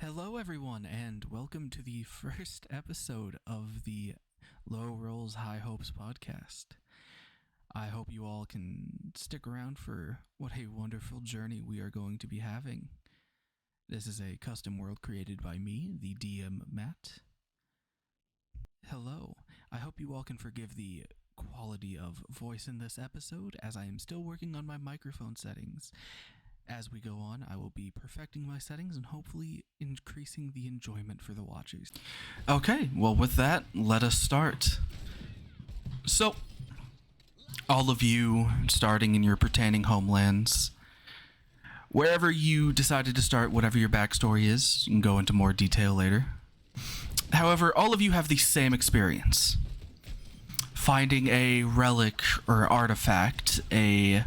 Hello, everyone, and welcome to the first episode of the Low Rolls High Hopes podcast. I hope you all can stick around for what a wonderful journey we are going to be having. This is a custom world created by me, the DM Matt. Hello. I hope you all can forgive the quality of voice in this episode, as I am still working on my microphone settings. As we go on, I will be perfecting my settings and hopefully increasing the enjoyment for the watchers. Okay, well, with that, let us start. So, all of you starting in your pertaining homelands, wherever you decided to start, whatever your backstory is, you can go into more detail later. However, all of you have the same experience. Finding a relic or artifact, a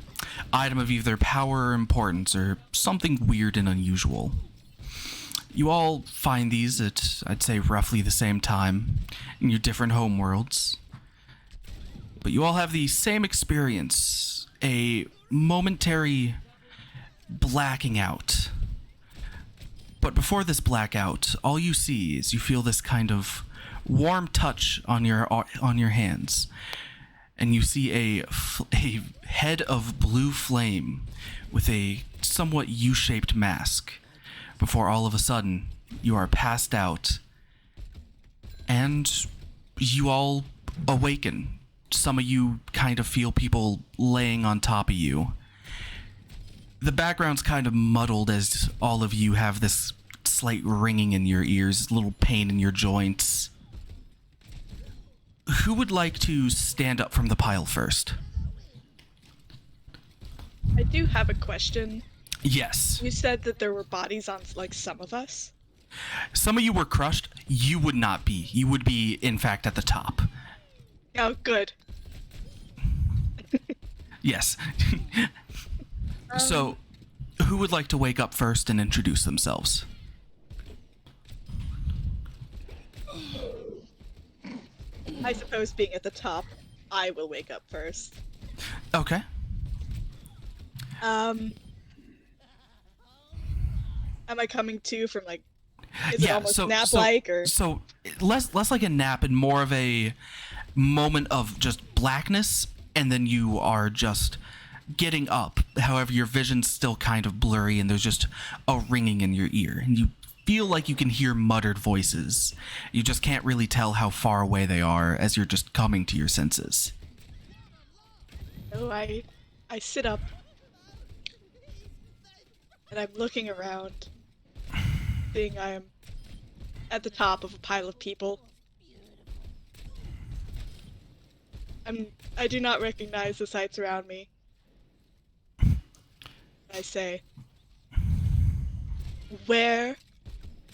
item of either power or importance, or something weird and unusual. You all find these at, I'd say, roughly the same time in your different homeworlds. But you all have the same experience, a momentary blacking out. But before this blackout, all you see is you feel this kind of warm touch on your hands. And you see a head of blue flame with a somewhat U-shaped mask. Before all of a sudden, you are passed out, and you all awaken. Some of you kind of feel people laying on top of you. The background's kind of muddled as all of you have this slight ringing in your ears, little pain in your joints. Who would like to stand up from the pile first? I do have a question. Yes. You said that there were bodies on, some of us? Some of you were crushed. You would not be. You would be, in fact, at the top. Oh, good. Yes. So, who would like to wake up first and introduce themselves? I suppose being at the top, I will wake up first. Okay. Am I coming to from, is it almost nap-like, or? So, less like a nap and more of a moment of just blackness, and then you are just getting up. However, your vision's still kind of blurry, and there's just a ringing in your ear, and you feel like you can hear muttered voices. You just can't really tell how far away they are as you're just coming to your senses. So I sit up, and I'm looking around, seeing I am at the top of a pile of people. I do not recognize the sights around me. I say, where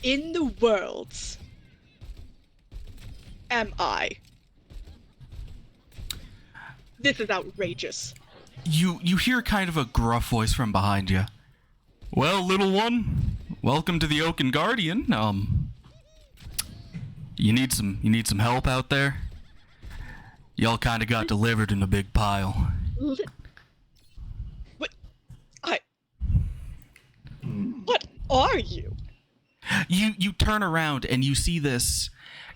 in the world am I? This is outrageous. You hear kind of a gruff voice from behind you. Well, little one, welcome to the Oaken Guardian. You need some help out there? Y'all kind of got delivered in a big pile. What? What are you? You turn around and you see this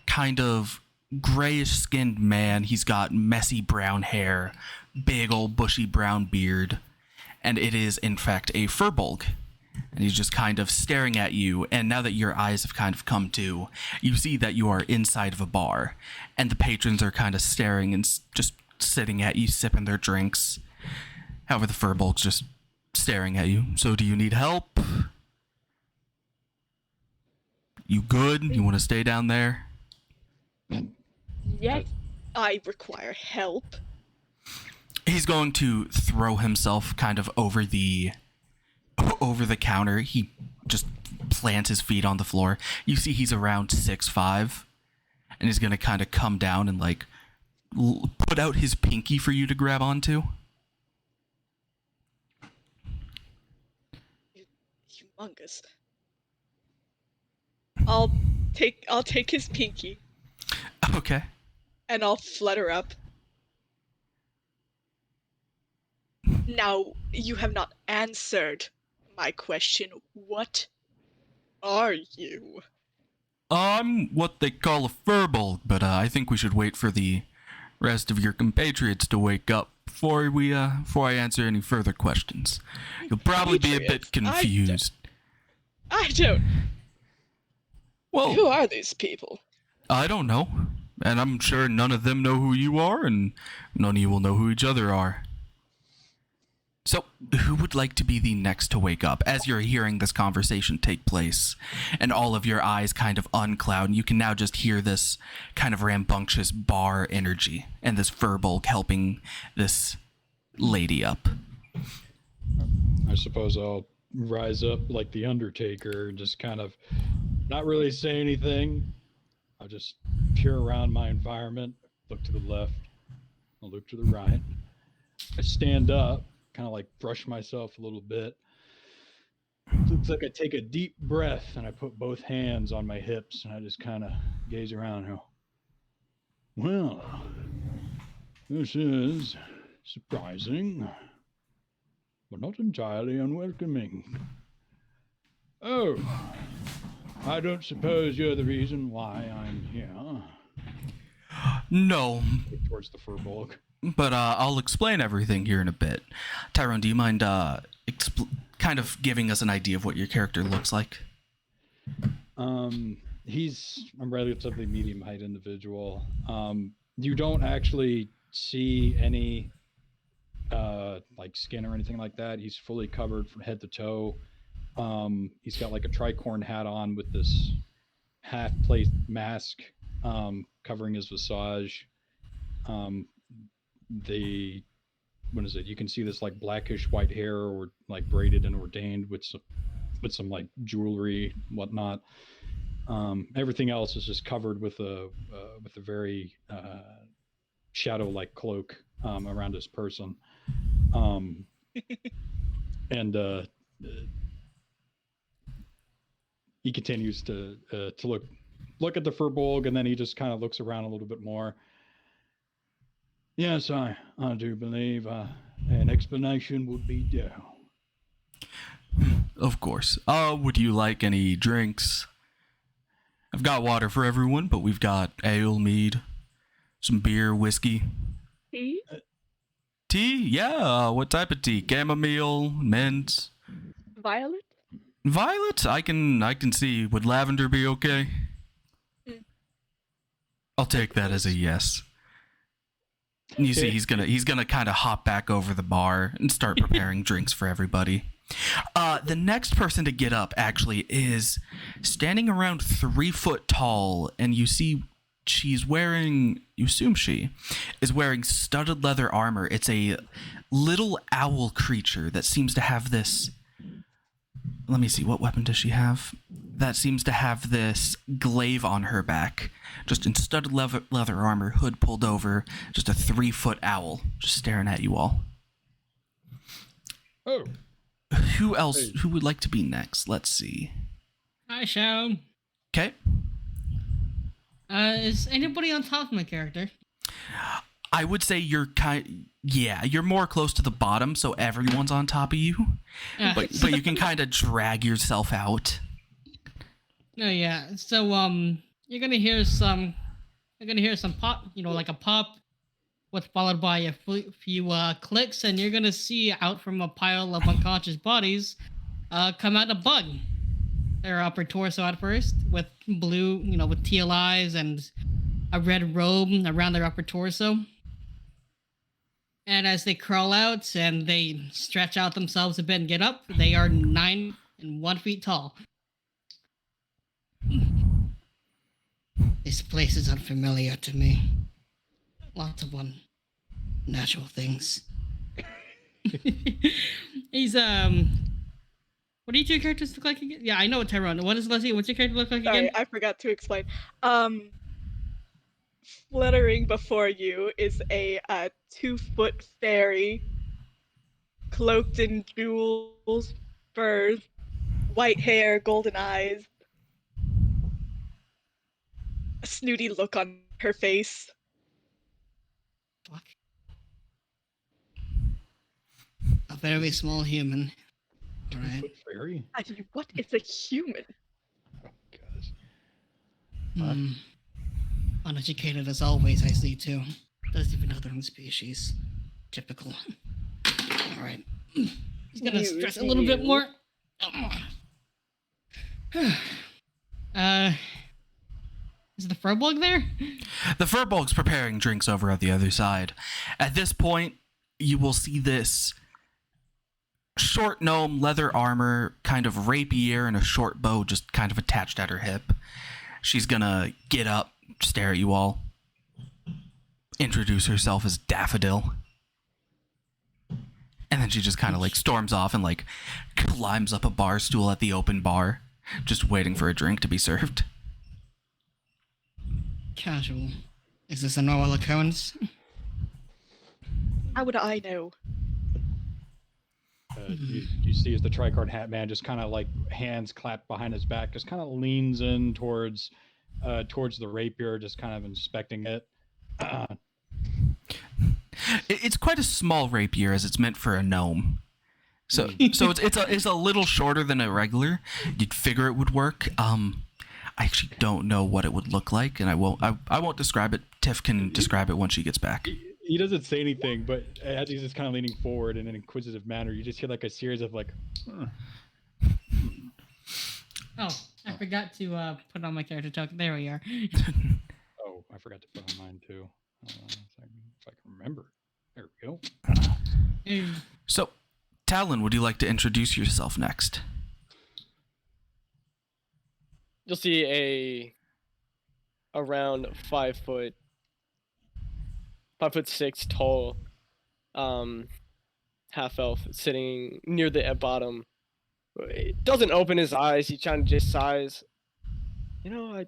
kind of grayish-skinned man. He's got messy brown hair, big old bushy brown beard, and it is, in fact, a Furbolg. And he's just kind of staring at you, and now that your eyes have kind of come to, you see that you are inside of a bar, and the patrons are kind of staring and just sitting at you, sipping their drinks. However, the Furbolg's just staring at you. So do you need help? You good? You want to stay down there? Yes, I require help. He's going to throw himself kind of over the counter. He just plants his feet on the floor. You see he's around 6'5", and he's going to kind of come down and put out his pinky for you to grab onto. Humongous. I'll take his pinky. Okay. And I'll flutter up. Now, you have not answered my question. What are you? I'm what they call a furbolg, but I think we should wait for the rest of your compatriots to wake up before I answer any further questions. You'll probably be a bit Patriots? confused. I don't. Well, Who are these people? I don't know, and I'm sure none of them know who you are, and none of you will know who each other are. So, who would like to be the next to wake up as you're hearing this conversation take place and all of your eyes kind of uncloud and you can now just hear this kind of rambunctious bar energy and this furbolg helping this lady up? I suppose I'll rise up like the Undertaker and just kind of not really say anything. I'll just peer around my environment, look to the left, I'll look to the right. I stand up, kind of like brush myself a little bit. Looks like I take a deep breath and I put both hands on my hips and I just kind of gaze around and go, well, this is surprising, but not entirely unwelcoming. Oh, I don't suppose you're the reason why I'm here. No, Look towards the furbolg. but I'll explain everything here in a bit. Tyrone, do you mind kind of giving us an idea of what your character looks like? He's a relatively medium height individual. You don't actually see any like skin or anything like that. He's fully covered from head to toe. He's got like a tricorn hat on with this half plate mask covering his visage. What is it? You can see this like blackish white hair or like braided and ordained with some like jewelry, whatnot. Everything else is just covered with a very shadow-like cloak around his person. And he continues to look at the furbolg, and then he just kind of looks around a little bit more. Yes, I do believe an explanation would be due. Of course. Would you like any drinks? I've got water for everyone, but we've got ale, mead, some beer, whiskey. Tea? Tea? Yeah, what type of tea? Chamomile, mint, Violet? violet? I can see. Would lavender be okay? I'll take that as a yes. And you see he's gonna kind of hop back over the bar and start preparing drinks for everybody. The next person to get up actually is standing around 3 foot tall, and you see she's wearing, you assume she is wearing studded leather armor. It's a little owl creature that seems to have this, let me see, what weapon does she have? That seems to have this glaive on her back, just in studded leather armor, hood pulled over, just a 3 foot owl just staring at you all. Oh, Who else? Who would like to be next? Let's see. Hi, Shadow. Okay. Is anybody on top of my character? I would say you're you're more close to the bottom, so everyone's on top of you. But you can kind of drag yourself out. Oh yeah. So you're gonna hear some pop. Like a pop, with followed by a few clicks, and you're gonna see out from a pile of unconscious bodies, come out a bug. Their upper torso at first, with blue, with teal eyes and a red robe around their upper torso. And as they crawl out and they stretch out themselves a bit and get up, they are 9 and 1 feet tall. This place is unfamiliar to me. Lots of unnatural things. He's what do you two characters look like again? Yeah, I know what Tyrone. What is Leslie? What's your character look like Sorry, again? I forgot to explain. Fluttering before you is a 2-foot fairy, cloaked in jewels, furs, white hair, golden eyes, a snooty look on her face. Fuck. A very small human. Right. fairy. I mean, what is a human? Uneducated as always, I see too. Doesn't even know their own species. Typical. Alright. He's gonna stress a little bit more. Is the Furbolg there? The Furbolg's preparing drinks over at the other side. At this point, you will see this short gnome, leather armor, kind of rapier, and a short bow just kind of attached at her hip. She's gonna get up, stare at you all, introduce herself as Daffodil. And then she just kind of like storms off and like climbs up a bar stool at the open bar, just waiting for a drink to be served. Casual. Is this a normal occurrence? How would I know? You see as the Tricard Hat Man just kind of like hands clapped behind his back, just kind of leans in towards the rapier, just kind of inspecting it. It's quite a small rapier, as it's meant for a gnome. So it's a little shorter than a regular. You'd figure it would work. I actually don't know what it would look like, and I won't describe it. Tiff can describe it once she gets back. He doesn't say anything, but as he's just kind of leaning forward in an inquisitive manner, you just hear like a series of like. Oh, I forgot to put on my character token. There we are. Oh, I forgot to put on mine too. Hold on a second, if I can remember. There we go. So, Talon, would you like to introduce yourself next? You'll see around 5'6" tall, half elf sitting near the bottom. He doesn't open his eyes. He's trying to just sighs. You know, I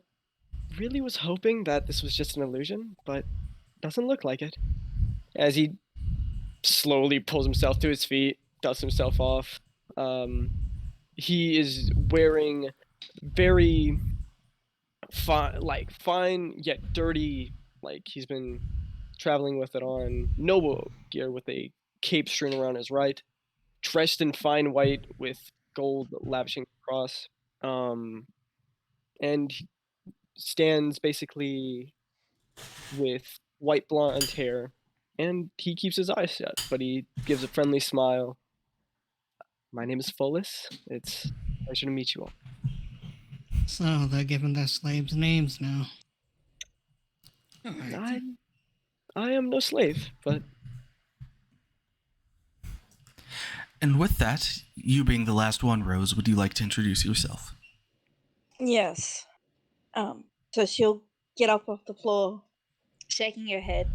really was hoping that this was just an illusion, but doesn't look like it. As he slowly pulls himself to his feet, dusts himself off. He is wearing very fine yet dirty, like he's been traveling with it on noble gear with a cape strewn around his right, dressed in fine white with gold lavishing across, and he stands basically with white blonde hair, and he keeps his eyes shut, but he gives a friendly smile. My name is Fullus. It's a pleasure to meet you all. So they're giving their slaves names now. Alright. I am no slave, but... And with that, you being the last one, Rose, would you like to introduce yourself? Yes. So she'll get up off the floor, shaking her head.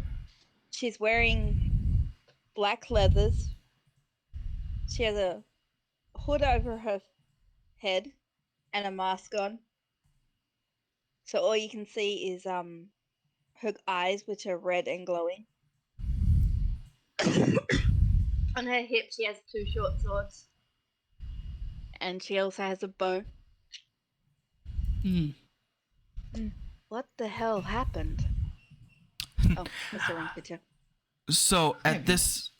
She's wearing black leathers. She has a hood over her head and a mask on. So all you can see is her eyes, which are red and glowing. On her hip, she has 2 short swords. And she also has a bow. What the hell happened? Oh, that's the wrong picture. So at this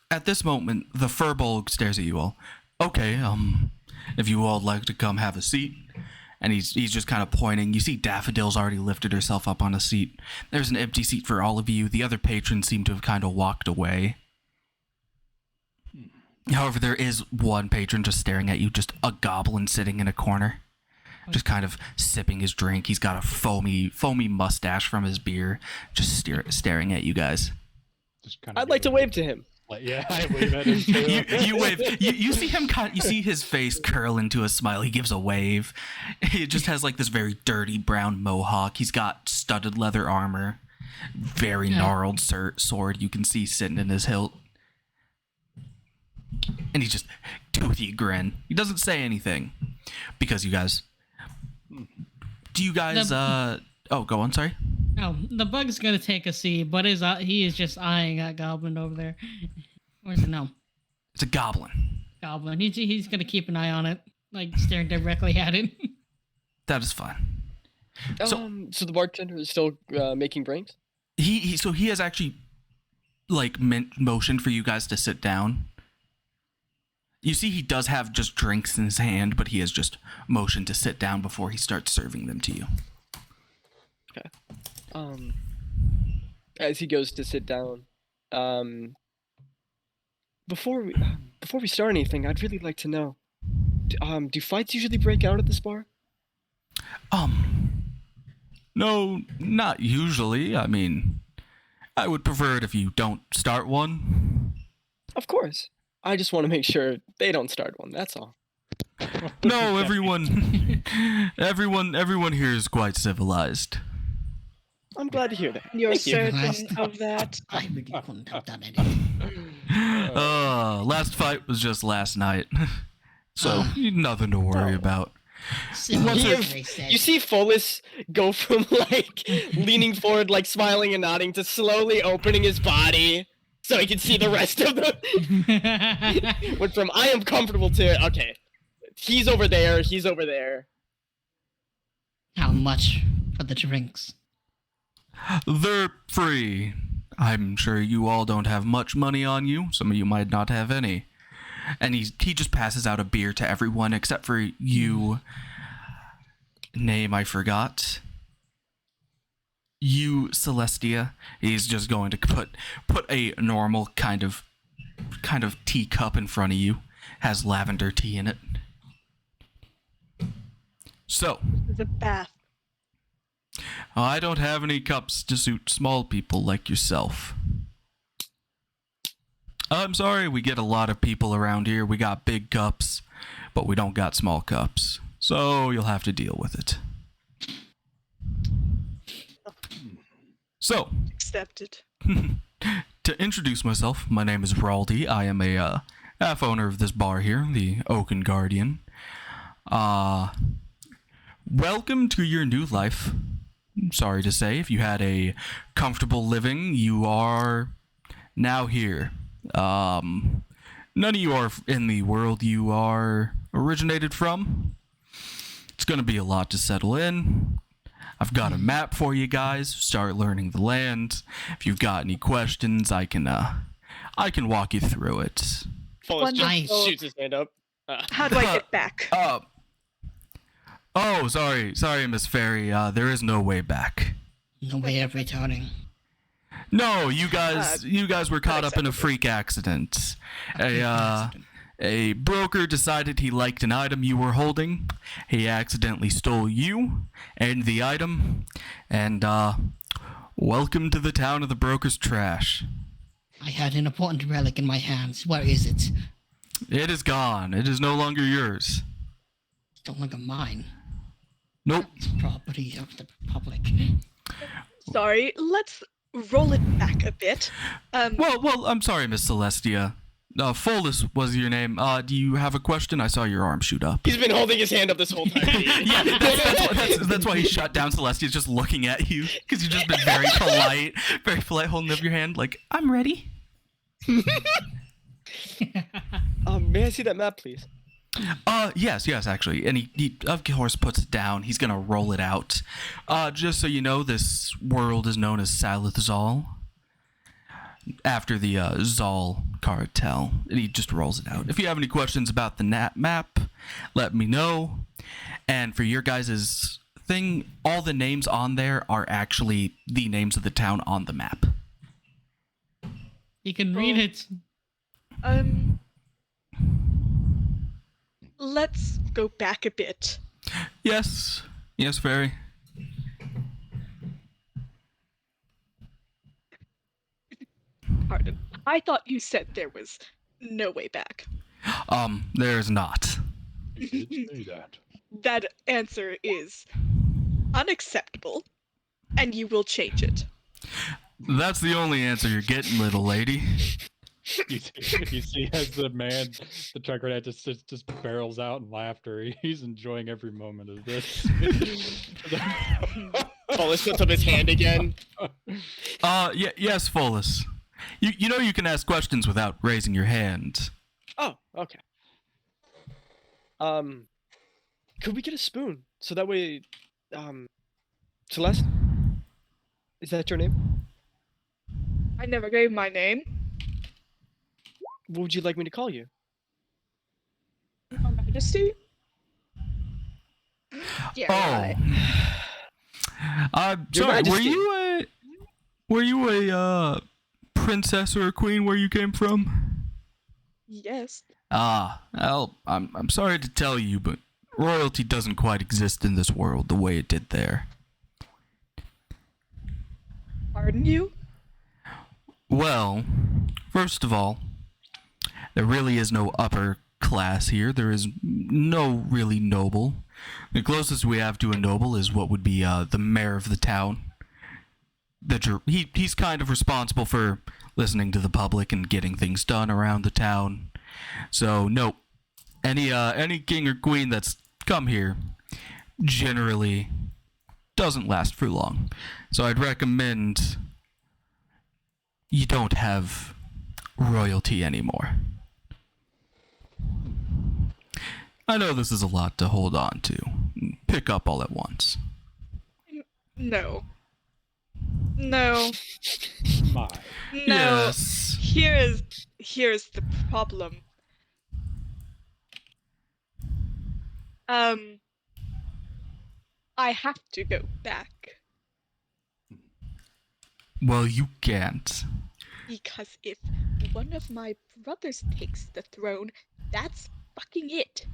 moment, the Furbolg stares at you all. Okay, if you all would like to come have a seat. And he's just kind of pointing. You see Daffodil's already lifted herself up on a seat. There's an empty seat for all of you. The other patrons seem to have kind of walked away. However, there is one patron just staring at you, just a goblin sitting in a corner, just kind of sipping his drink. He's got a foamy mustache from his beer, just staring at you guys. I'd like to wave to him. Yeah, I wave at him too. You wave. You see him you see his face curl into a smile. He gives a wave. He just has like this very dirty brown mohawk. He's got studded leather armor, very gnarled sword you can see sitting in his hilt. And he just toothy grin. He doesn't say anything because you guys. Do you guys? Oh, go on. Sorry. Oh, the bug's gonna take a seat, but he is just eyeing that goblin over there. Or is it no? It's a goblin. Goblin. He's gonna keep an eye on it, like staring directly at it. That is fine. So the bartender is still making drinks? He has actually like motioned for you guys to sit down. You see he does have just drinks in his hand, but he has just motioned to sit down before he starts serving them to you. As he goes to sit down, before we start anything, I'd really like to know, do fights usually break out at this bar? No, not usually. I mean, I would prefer it if you don't start one. Of course. I just want to make sure they don't start one. That's all. No, everyone here is quite civilized. I'm glad to hear that. You're Thank you. certain of that? I really couldn't have done anything. Last fight was just last night. So, nothing to worry about. You see Follis go from like leaning forward, like smiling and nodding, to slowly opening his body so he can see the rest of the. Went from I am comfortable to okay, he's over there. He's over there. How much for the drinks? They're free. I'm sure you all don't have much money on you. Some of you might not have any. And he just passes out a beer to everyone except for you. Name I forgot. You, Celestia. He's just going to put a normal kind of teacup in front of you. Has lavender tea in it. So, The bath. I don't have any cups to suit small people like yourself. I'm sorry, we get a lot of people around here. We got big cups, but we don't got small cups. So you'll have to deal with it. So, Accepted. to introduce myself, my name is Raldi. I am a half owner of this bar here, the Oaken Guardian. Welcome to your new life. Sorry to say, if you had a comfortable living, you are now here. None of you are in the world you are originated from. It's gonna be a lot to settle in. I've got a map for you guys. Start learning the land. If you've got any questions, I can walk you through it. Follis just Wonderful. shoots his hand up. How do I get back? Oh, sorry, Miss Fairy. There is no way back. No way of returning. No, you guys were caught up in a freak accident. A broker decided he liked an item you were holding. He accidentally stole you and the item. And welcome to the town of the broker's trash. I had an important relic in my hands. Where is it? It is gone. It is no longer yours. It's no longer mine. Nope. It's property of the public. Sorry, let's roll it back a bit. Well, I'm sorry, Miss Celestia. Follis was your name. Do you have a question? I saw your arm shoot up. He's been holding his hand up this whole time. Yeah, that's why he shut down Celestia's just looking at you, because you've just been very polite, holding up your hand like, I'm ready. May I see that map, please? Yes, actually. And he of course puts it down. He's gonna roll it out. Just so you know, this world is known as Salith Zal, after the Zal cartel. And he just rolls it out. If you have any questions about the map, let me know. And for your guys' thing, all the names on there are actually the names of the town on the map. You can read it. Let's go back a bit. Yes, Fairy. Pardon. I thought you said there was no way back. There's not. You did say that. That answer is unacceptable, and you will change it. That's the only answer you're getting, little lady. You see, as the trucker that just barrels out in laughter. He's enjoying every moment of this. Follis puts up his hand again. Yes, Follis. You know you can ask questions without raising your hand. Oh, okay. Could we get a spoon so that way, Celeste? Is that your name? I never gave my name. What would you like me to call you? Your Majesty? Yeah. Oh. I'm Your sorry. Majesty. Were you a princess or a queen where you came from? Yes. Well, I'm sorry to tell you, but royalty doesn't quite exist in this world the way it did there. Pardon you? Well, first of all, there really is no upper class here. There is no really noble. The closest we have to a noble is what would be the mayor of the town. He's kind of responsible for listening to the public and getting things done around the town. So no, any king or queen that's come here generally doesn't last for long. So I'd recommend you don't have royalty anymore. I know this is a lot to hold on to. Pick up all at once. No. No. My. No. Yes. Here's the problem. I have to go back Well, you can't. because if one of my brothers takes the throne, that's fucking it.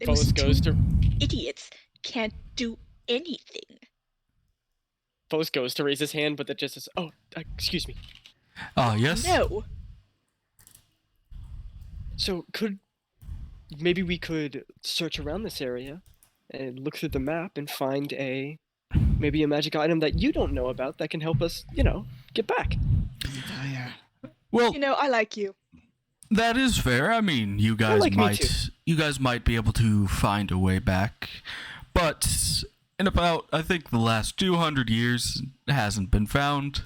Follis Those goes two to idiots can't do anything. Follis goes to raise his hand, but that just says, "Oh, excuse me." Yes? No. So maybe we could search around this area and look through the map and find maybe a magic item that you don't know about that can help us, get back. Well, You know, I like you. that is fair. I mean, you guys like me too. might be able to find a way back. But in about, I think, the last 200 years, it hasn't been found.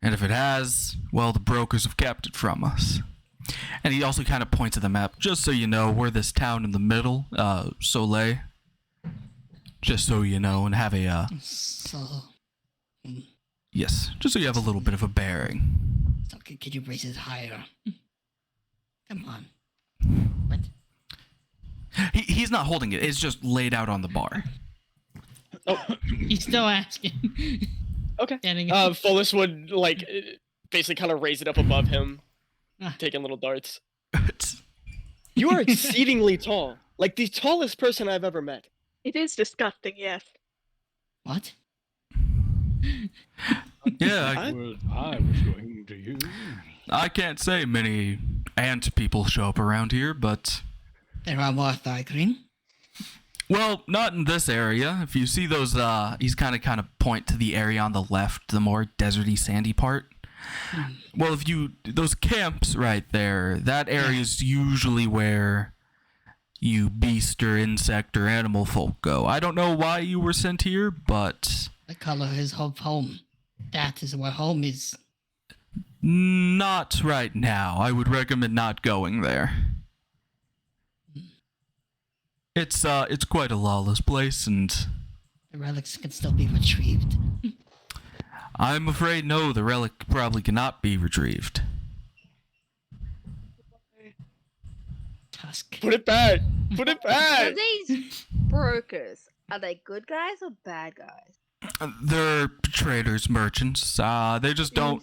And if it has, well, the brokers have kept it from us. And he also kind of points at the map, just so you know, we're this town in the middle, Soleil. Just so you know, and have a, So, yes, just so you have a little bit of a bearing. so could you raise it higher? Come on. What? He's not holding it, it's just laid out on the bar. He's still asking. Okay. Standing Follis would basically kind of raise it up above him, Ah. taking little darts. You are exceedingly tall, like the tallest person I've ever met. It is disgusting, yes. What? Yeah, What I was going to use. I can't say many ant people show up around here, but... There are more Thargreen. Well, not in this area. If you see those, he's kind of point to the area on the left, the more deserty, sandy part. Well, those camps right there, that area is usually where you beast or insect or animal folk go. I don't know why you were sent here, but The color is of home. That is where home is. not right now. I would recommend not going there. It's quite a lawless place, and The relics can still be retrieved. I'm afraid no, the relic probably cannot be retrieved. Tusk. Put it back. Put it Are back. these brokers? Are they good guys or bad guys? They're traders, merchants. They just don't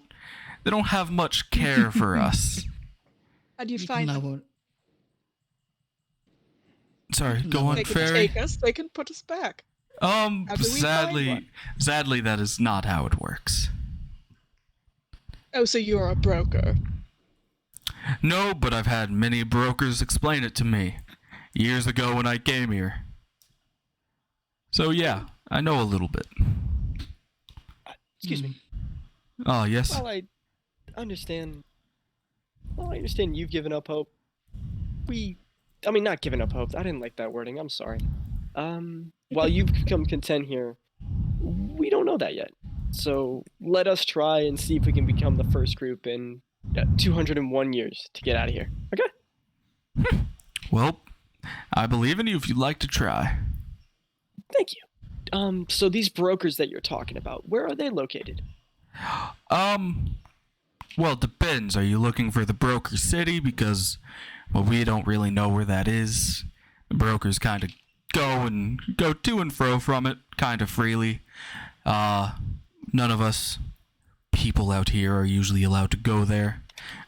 have much care for us. How do you You find can them? lower- Sorry, go on, They can Fairy. take us, they can put us back. How do we find Sadly, that is not how it works. Oh, so you're a broker. No, but I've had many brokers explain it to me years ago when I came here. So yeah, I know a little bit. Excuse me. Oh, yes. Well, I understand. Well, I understand you've given up hope. Not given up hope. I didn't like that wording. I'm sorry. While you've become content here, we don't know that yet. So let us try and see if we can become the first group in 201 years to get out of here. Okay? Well, I believe in you if you'd like to try. Thank you. So these brokers that you're talking about, where are they located? Well, it depends. Are you looking for the broker city? Because, well, we don't really know where that is. The brokers kind of go to and fro from it kind of freely. None of us people out here are usually allowed to go there.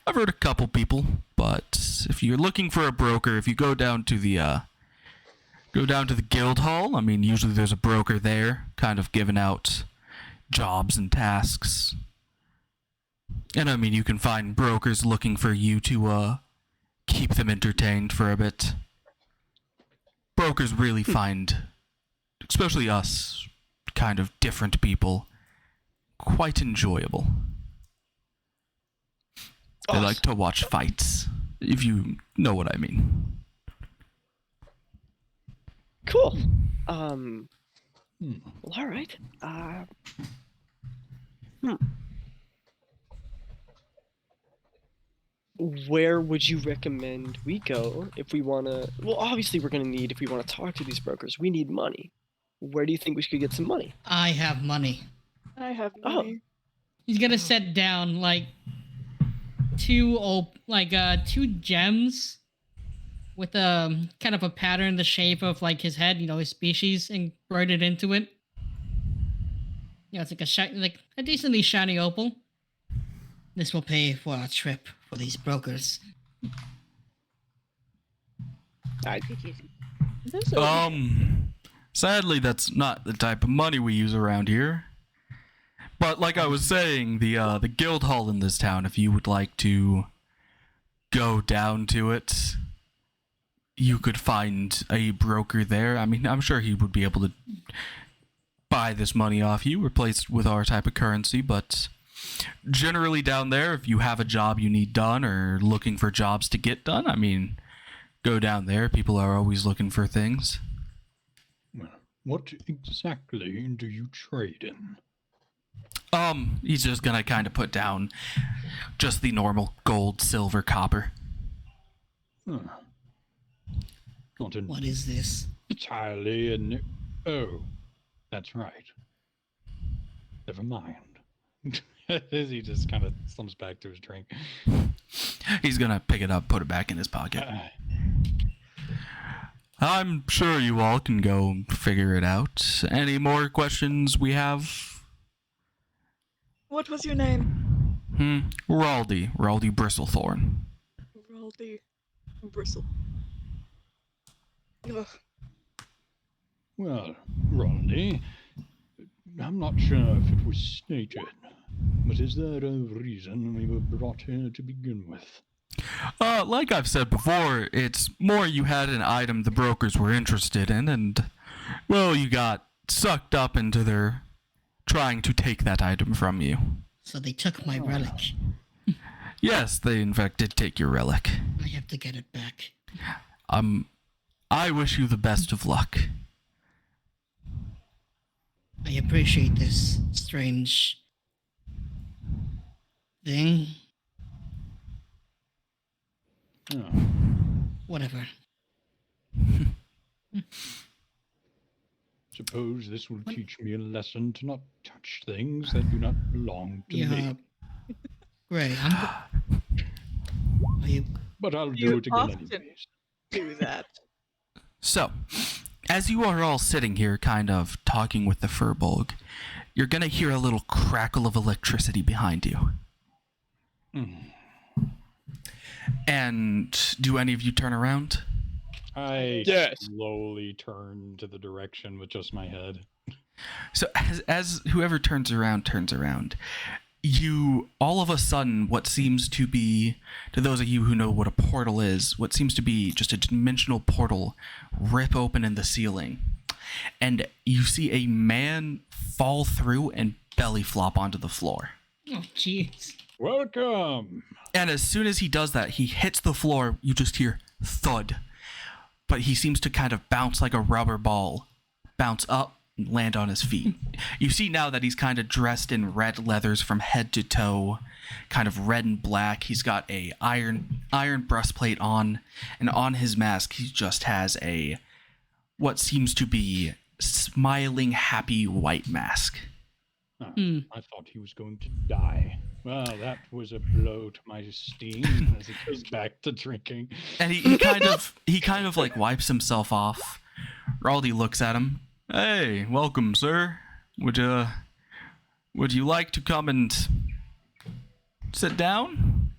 I've heard a couple people, but if you're looking for a broker, if you go down to the guild hall, I mean, usually there's a broker there, kind of giving out jobs and tasks. And I mean, you can find brokers looking for you to keep them entertained for a bit. Brokers really find, especially us, kind of different people, quite enjoyable. They like to watch fights, if you know what I mean. Cool. Well, all right. Where would you recommend we go if we want to? Well, obviously, we're going to need, if we want to talk to these brokers, we need money. Where do you think we should get some money? I have money. I have Oh. money. He's gonna set down like two gems with a kind of a pattern, the shape of like his head, his species, embroidered into it. It's like a decently shiny opal. This will pay for our trip for these brokers. Sadly, that's not the type of money we use around here. But like I was saying, the guild hall in this town, if you would like to go down to it, you could find a broker there. I mean, I'm sure he would be able to buy this money off you, replace it with our type of currency, but generally down there, if you have a job you need done or looking for jobs to get done, I mean, go down there. People are always looking for things. Well, what exactly do you trade in? He's just gonna kind of put down just the normal gold, silver, copper. Not What is this? entirely in. Oh, that's right. Never mind. As he just kind of slumps back to his drink. He's gonna pick it up, put it back in his pocket. I'm sure you all can go figure it out. Any more questions we have? What was your name? Raldi Bristlethorn. Raldi Bristle. Ugh. Well, Rodney, I'm not sure if it was stated, but is there a reason we were brought here to begin with? Like I've said before, it's more you had an item the brokers were interested in, and, well, you got sucked up into their trying to take that item from you. So they took my relic. Yes, they in fact did take your relic. I have to get it back. I wish you the best of luck. I appreciate this strange thing. Oh, Whatever. suppose this will teach me a lesson to not touch things that do not belong to me. Great. Are you? But I'll do You it again often anyways. do that. So, as you are all sitting here kind of talking with the Furbolg, you're gonna hear a little crackle of electricity behind you. And do any of you turn around? I Yes. slowly turn to the direction with just my head. So as whoever turns around, you all of a sudden, what seems to be, to those of you who know what a portal is, what seems to be just a dimensional portal rip open in the ceiling. And you see a man fall through and belly flop onto the floor. Oh, jeez. Welcome. And as soon as he does that, he hits the floor, you just hear thud. But he seems to kind of bounce like a rubber ball, bounce up, and land on his feet. You see now that he's kind of dressed in red leathers from head to toe, kind of red and black. He's got a iron breastplate on, and on his mask he just has a what seems to be smiling, happy white mask. I thought he was going to die. Well, that was a blow to my esteem as he goes back to drinking. And he kind of like wipes himself off, Raldi looks at him. Hey, welcome, sir. Would you like to come and sit down?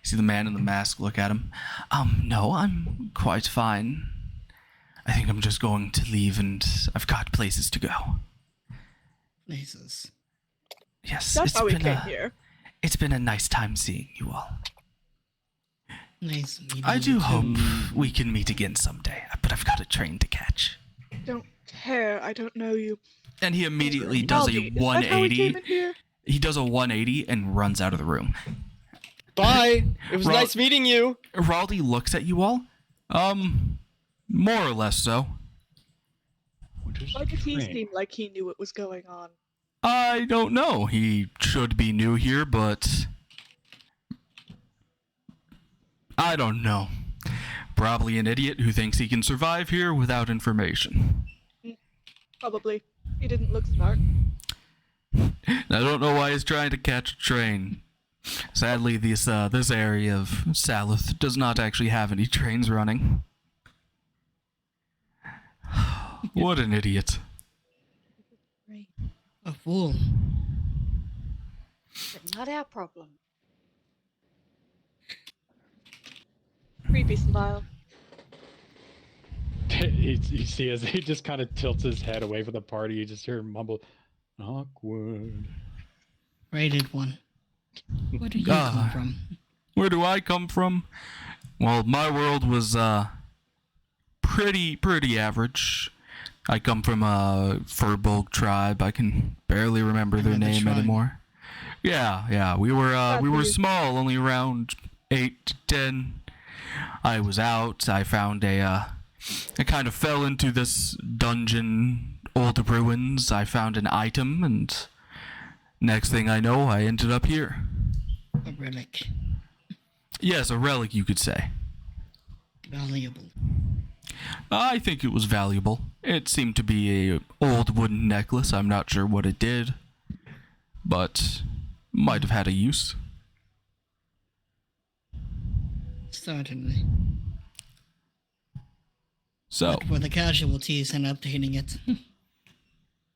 You see the man in the mask look at him. No, I'm quite fine. I think I'm just going to leave and I've got places to go. Places. Yes, That's how we been came here. It's been a nice time seeing you all. Nice meeting I do you hope too. we can meet again someday, but I've got a train to catch. Don't care. I don't know you. And he immediately does a Raldi, is that how we 180. came in here? He does a 180 and runs out of the room. Bye. It was Ro- nice meeting you. Raldi looks at you all. More or less so. Which is Why did he strange. seem like he knew what was going on? I don't know. He should be new here, but I don't know. Probably an idiot who thinks he can survive here without information. Probably. He didn't look smart. I don't know why he's trying to catch a train. Sadly, this area of Saluth does not actually have any trains running. What an idiot. Right. A fool. But not our problem. Creepy smile. You see, as he just kind of tilts his head away from the party, you just hear him mumble, awkward. Rated one. Where do you come from? Where do I come from? Well, my world was pretty average. I come from a Furbolg tribe. I can barely remember their Another name tribe. anymore. Yeah. We were Sadly. small, only around 8 to 10. I was out. I found I kind of fell into this dungeon, old ruins. I found an item, and next thing I know, I ended up here. A relic. Yes, a relic, you could say. Valuable. I think it was valuable. It seemed to be a old wooden necklace. I'm not sure what it did, but might have had a use. Certainly. So, But for the casualties and obtaining it. 0.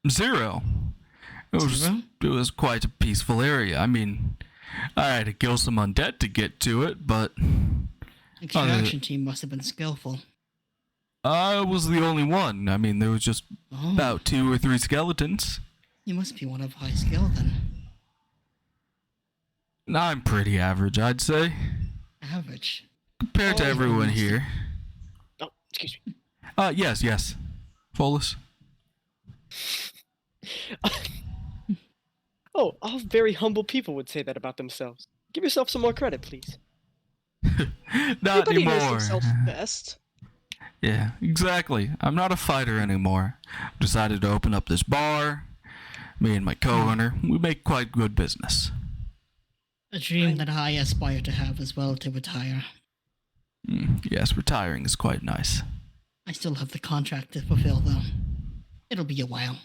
Zero? It was quite a peaceful area. I mean, I had to kill some undead to get to it, but Extraction team must have been skillful. I was the only one. I mean, there was just Oh, about 2 or 3 skeletons. you must be one of high skill then. I'm pretty average, I'd say, Average. compared to Oh, everyone almost. here. Oh, excuse me. Yes. Folus. Oh, all very humble people would say that about themselves. Give yourself some more credit, please. Not Everybody knows anymore. himself best. Yeah, exactly. I'm not a fighter anymore. Decided to open up this bar. Me and my co-owner, we make quite good business. A dream that I aspire to have as well, to retire. Yes, retiring is quite nice. I still have the contract to fulfill though. It'll be a while.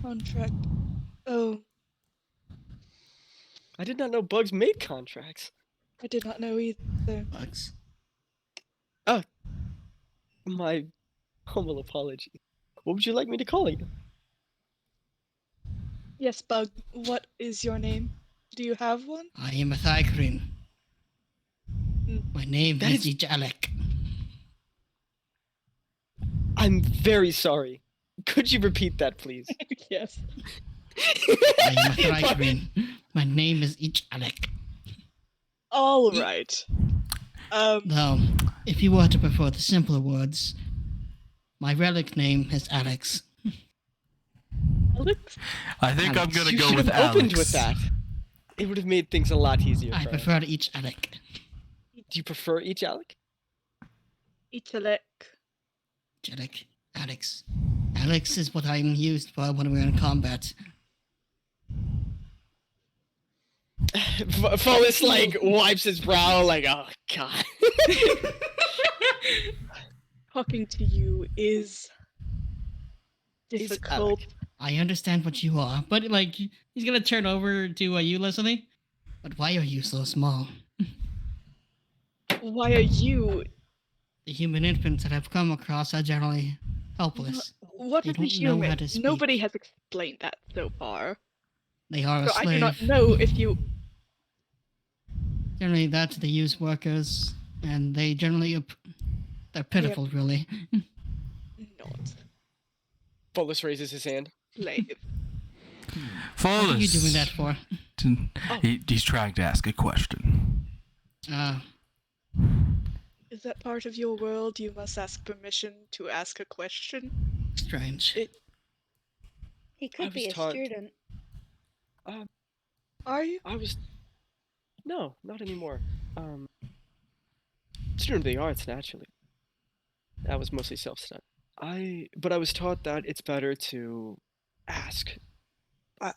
Contract. Oh, I did not know bugs made contracts. I did not know either. Bugs. My humble apology. What would you like me to call you? Yes, Bug. What is your name? Do you have one? I am a Thygrin. My name That is is- Ijalik. I'm very sorry. Could you repeat that, please? Yes. I am a Thygrin. My name is Ijalik. All right. Though, if you were to prefer the simpler words, my relic name is Alex. Alex? I think I'm gonna You go should with have Alex. opened with that. It would have made things a lot easier. I for us. prefer Ijalik. Do you prefer each Alec? Italek. Ijalik. Alex. Alex is what I'm used for when we're in combat. Follis like wipes his brow like, oh god. Talking to you is He's difficult. Alec. I understand what you are, but like, he's gonna turn over to you listening. But why are you so small? Why are you The human infants that I've come across are generally helpless. What They is a don't know how human? to speak. Nobody has explained that so far. They are a So I do slave. not know if you. Generally, that's the use workers, and they generally they're pitiful, really. Not Bolus raises his hand. slave. What are you Follis. doing that for? He's trying to ask a question. Is that part of your world? You must ask permission to ask a question. Strange. He I could be was a taught- student. Are you? No, not anymore. Student of the arts, naturally. That was mostly self-study. But I was taught that it's better to ask.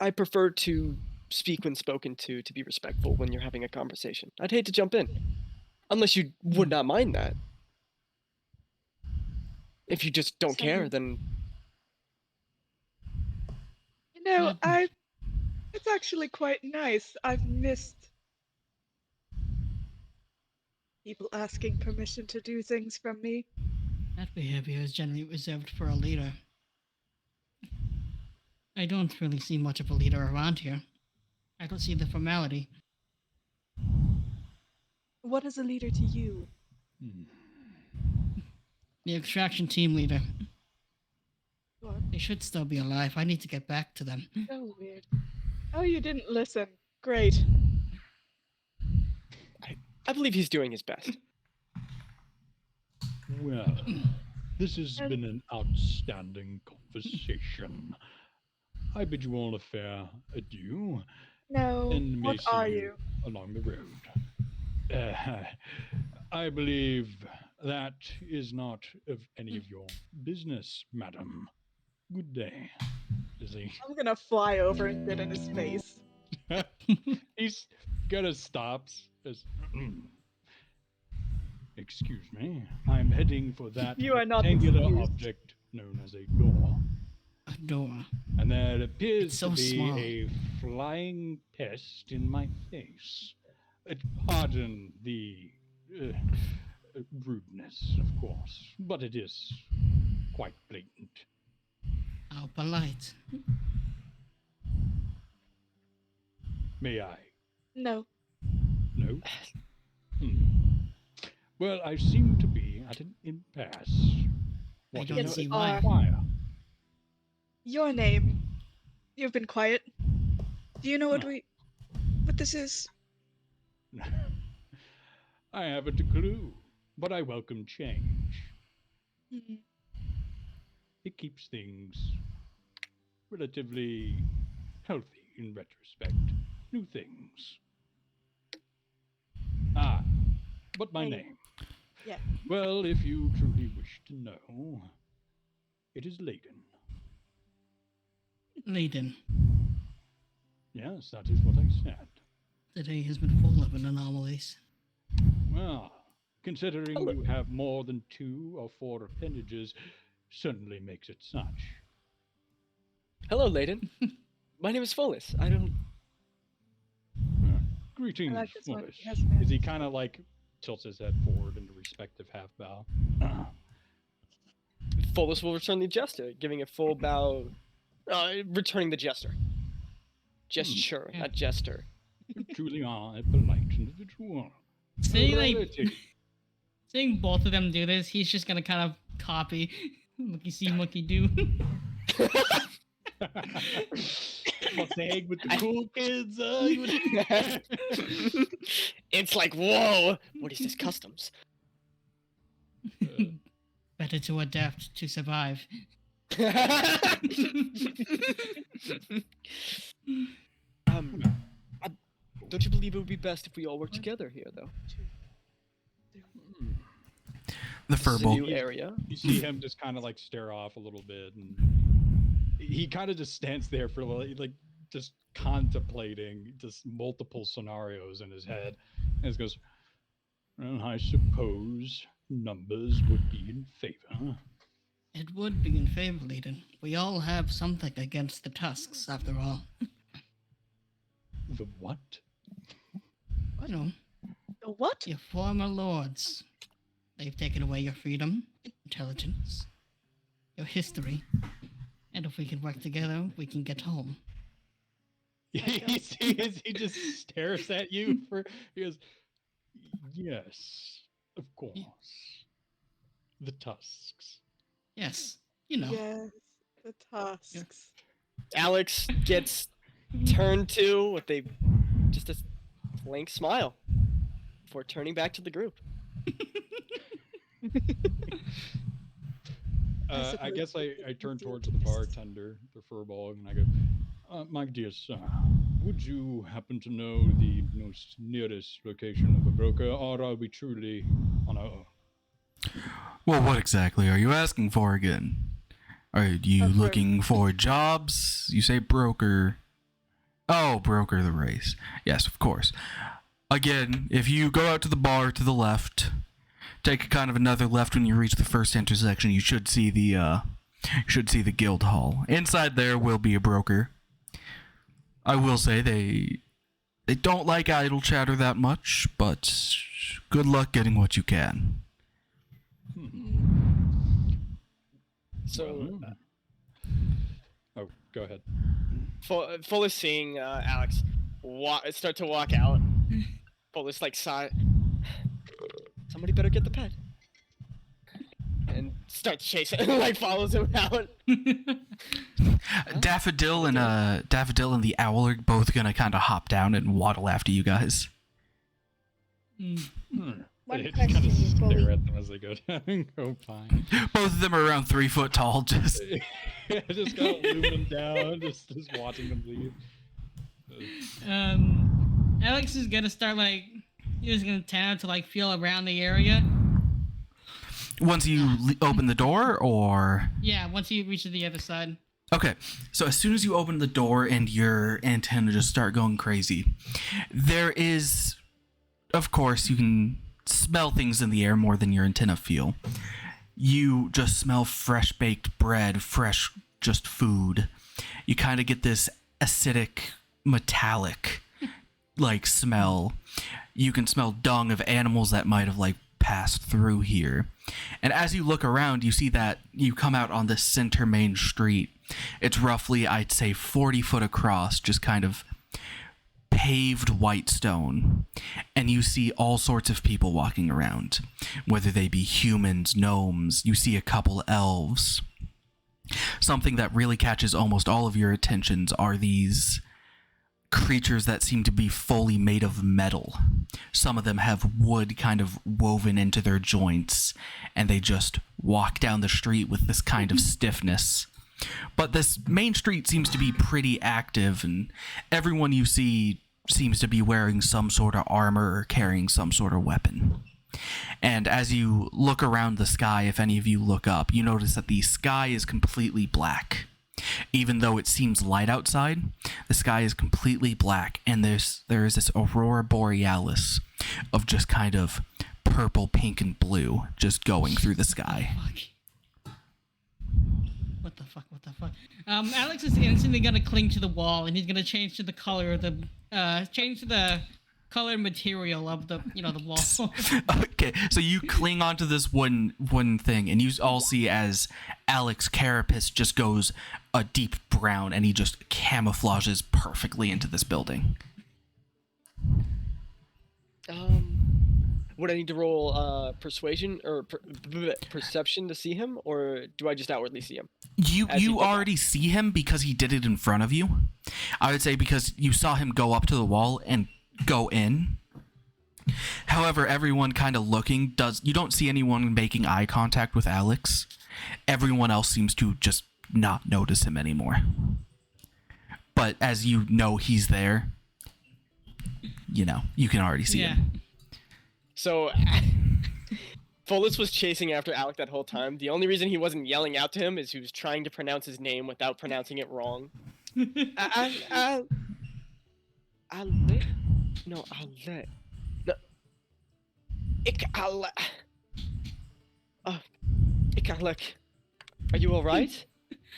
I prefer to speak when spoken to be respectful when you're having a conversation. I'd hate to jump in. Unless you would not mind that. If you just don't care, then You know, Mhm. It's actually quite nice. I've missed people asking permission to do things from me. That behavior is generally reserved for a leader. I don't really see much of a leader around here. I don't see the formality. What is a leader to you? The extraction team leader. What? They should still be alive. I need to get back to them. So weird. Oh, you didn't listen. Great. I believe he's doing his best. Well, this has been an outstanding conversation. I bid you all a fair adieu, No. and may What see are you you? along the road. I believe that is not of any of your business, madam. Good day. Lizzie. I'm gonna fly over and sit in his face. He's gonna stops. Excuse me. I'm heading for that You are not rectangular excused. object known as a door. A door. And there appears It's so to be small. a flying pest in my face. Pardon the rudeness, of course, but it is quite blatant. How polite. May I? No. No? Well, I seem to be at an impasse. I What don't do you see why. inquire? Your name. You've been quiet. Do you know what Huh. what this is? I haven't a clue, but I welcome change. Hmm. It keeps things relatively healthy in retrospect. New things. Ah, but my Hey. name. Yeah. Well, if you truly wish to know, it is Layden. Leiden. Yes, that is what I said. Today has been full of anomalies. Well, considering Hello. you have more than 2 or 4 appendages, certainly makes it such. Hello, Layden. My name is Follis. I don't. Greetings, I like this one. Fullis. Yes, ma'am. Is he kind of like tilts his head forward into respective half bow? Follis will return the gesture, giving a full bow, returning the gesture. Gesture, Yeah. not jester. You truly are a polite individual. Seeing Morality. seeing both of them do this, he's just gonna kind of copy monkey see, monkey do. Wants to hang with the cool kids. It's like, whoa! What is this customs? Better to adapt to survive. Don't you believe it would be best if we all work together here, though? The This is a furball. new area. You see him just kind of like stare off a little bit, and he kind of just stands there for like just contemplating just multiple scenarios in his head, and just goes, "Well, I suppose numbers would be in favor." It would be in favor, Leiden. We all have something against the Tusks, after all. The what? You know, The what? your former lords. They've taken away your freedom, intelligence, your history. And if we can work together, we can get home. he just stares at you for. He goes, yes, of course. The tusks. Yes, you know. Yes, the tusks. Alex gets turned to with just a blank smile before turning back to the group. I guess I turn towards the bartender, the furball, and I go, my dear sir, would you happen to know the most nearest location of a broker, or are we truly on our own? Well, what exactly are you asking for again? Are you looking for jobs? You say broker. Oh, broker the race. Yes, of course. Again, if you go out to the bar to the left, take kind of another left when you reach the first intersection, you should see the guild hall. Inside there will be a broker. I will say they don't like idle chatter that much, but good luck getting what you can. So, Oh, go ahead. Full is seeing Alex start to walk out. Full is like, sigh. Somebody better get the pet. And starts chasing, like follows him out. Daffodil and the owl are both gonna kind of hop down and waddle after you guys. One They question kind of before stare we at them as they go down and go fine. Both of them are around 3 foot tall. Just Just kind of looming down, just watching them leave. Alex is gonna start like he's gonna tend to like feel around the area. once you open the door, or Yeah, once he reaches the other side. okay. So as soon as you open the door and your antenna just start going crazy, there is, of course, you can smell things in the air more than your antenna feel. You just smell fresh baked bread, fresh just food. You kind of get this acidic, metallic like smell. You can smell dung of animals that might have like passed through here. And as you look around, you see that you come out on the center main street. It's roughly, I'd say, 40 foot across, just kind of paved white stone, and you see all sorts of people walking around, whether they be humans, gnomes. You see a couple elves. Something that really catches almost all of your attentions are these creatures that seem to be fully made of metal. Some of them have wood kind of woven into their joints, and they just walk down the street with this kind of stiffness. But this main street seems to be pretty active, and everyone you see seems to be wearing some sort of armor or carrying some sort of weapon. And as you look around the sky, if any of you look up, you notice that the sky is completely black. Even though it seems light outside, the sky is completely black, and there is this aurora borealis of just kind of purple, pink, and blue just going through the sky. What the fuck? Alex is instantly gonna cling to the wall, and he's gonna change to the color of the color material of the the wall. Okay, so you cling onto this one thing, and you all see as Alex Carapace just goes a deep brown, and he just camouflages perfectly into this building. Would I need to roll persuasion or perception to see him, or do I just outwardly see him? You already see him because he did it in front of you. I would say because you saw him go up to the wall and go in. However, everyone kind of looking you don't see anyone making eye contact with Alex. Everyone else seems to just not notice him anymore. But as you know he's there, you can already see him. So, Follis was chasing after Alec that whole time. The only reason he wasn't yelling out to him is he was trying to pronounce his name without pronouncing it wrong. Alec. No. Alec. Are you alright?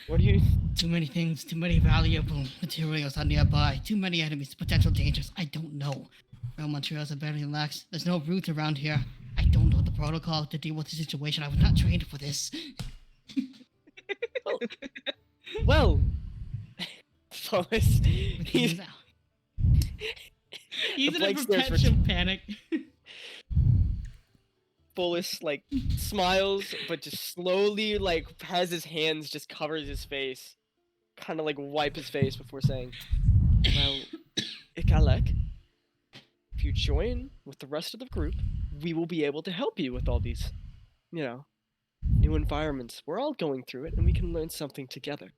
What are you... Too many things, too many valuable materials are nearby, too many enemies, potential dangers. I don't know. Real materials are very lax. There's no route around here. I don't know the protocol to deal with the situation. I was not trained for this. Well, Pholis, He's out. He's in a blank stares for perpetual panic. Pholis like smiles, but just slowly like has his hands just covers his face, kind of like wipe his face before saying, "Well, Ikalek, if you join with the rest of the group, we will be able to help you with all these, new environments. We're all going through it, and we can learn something together."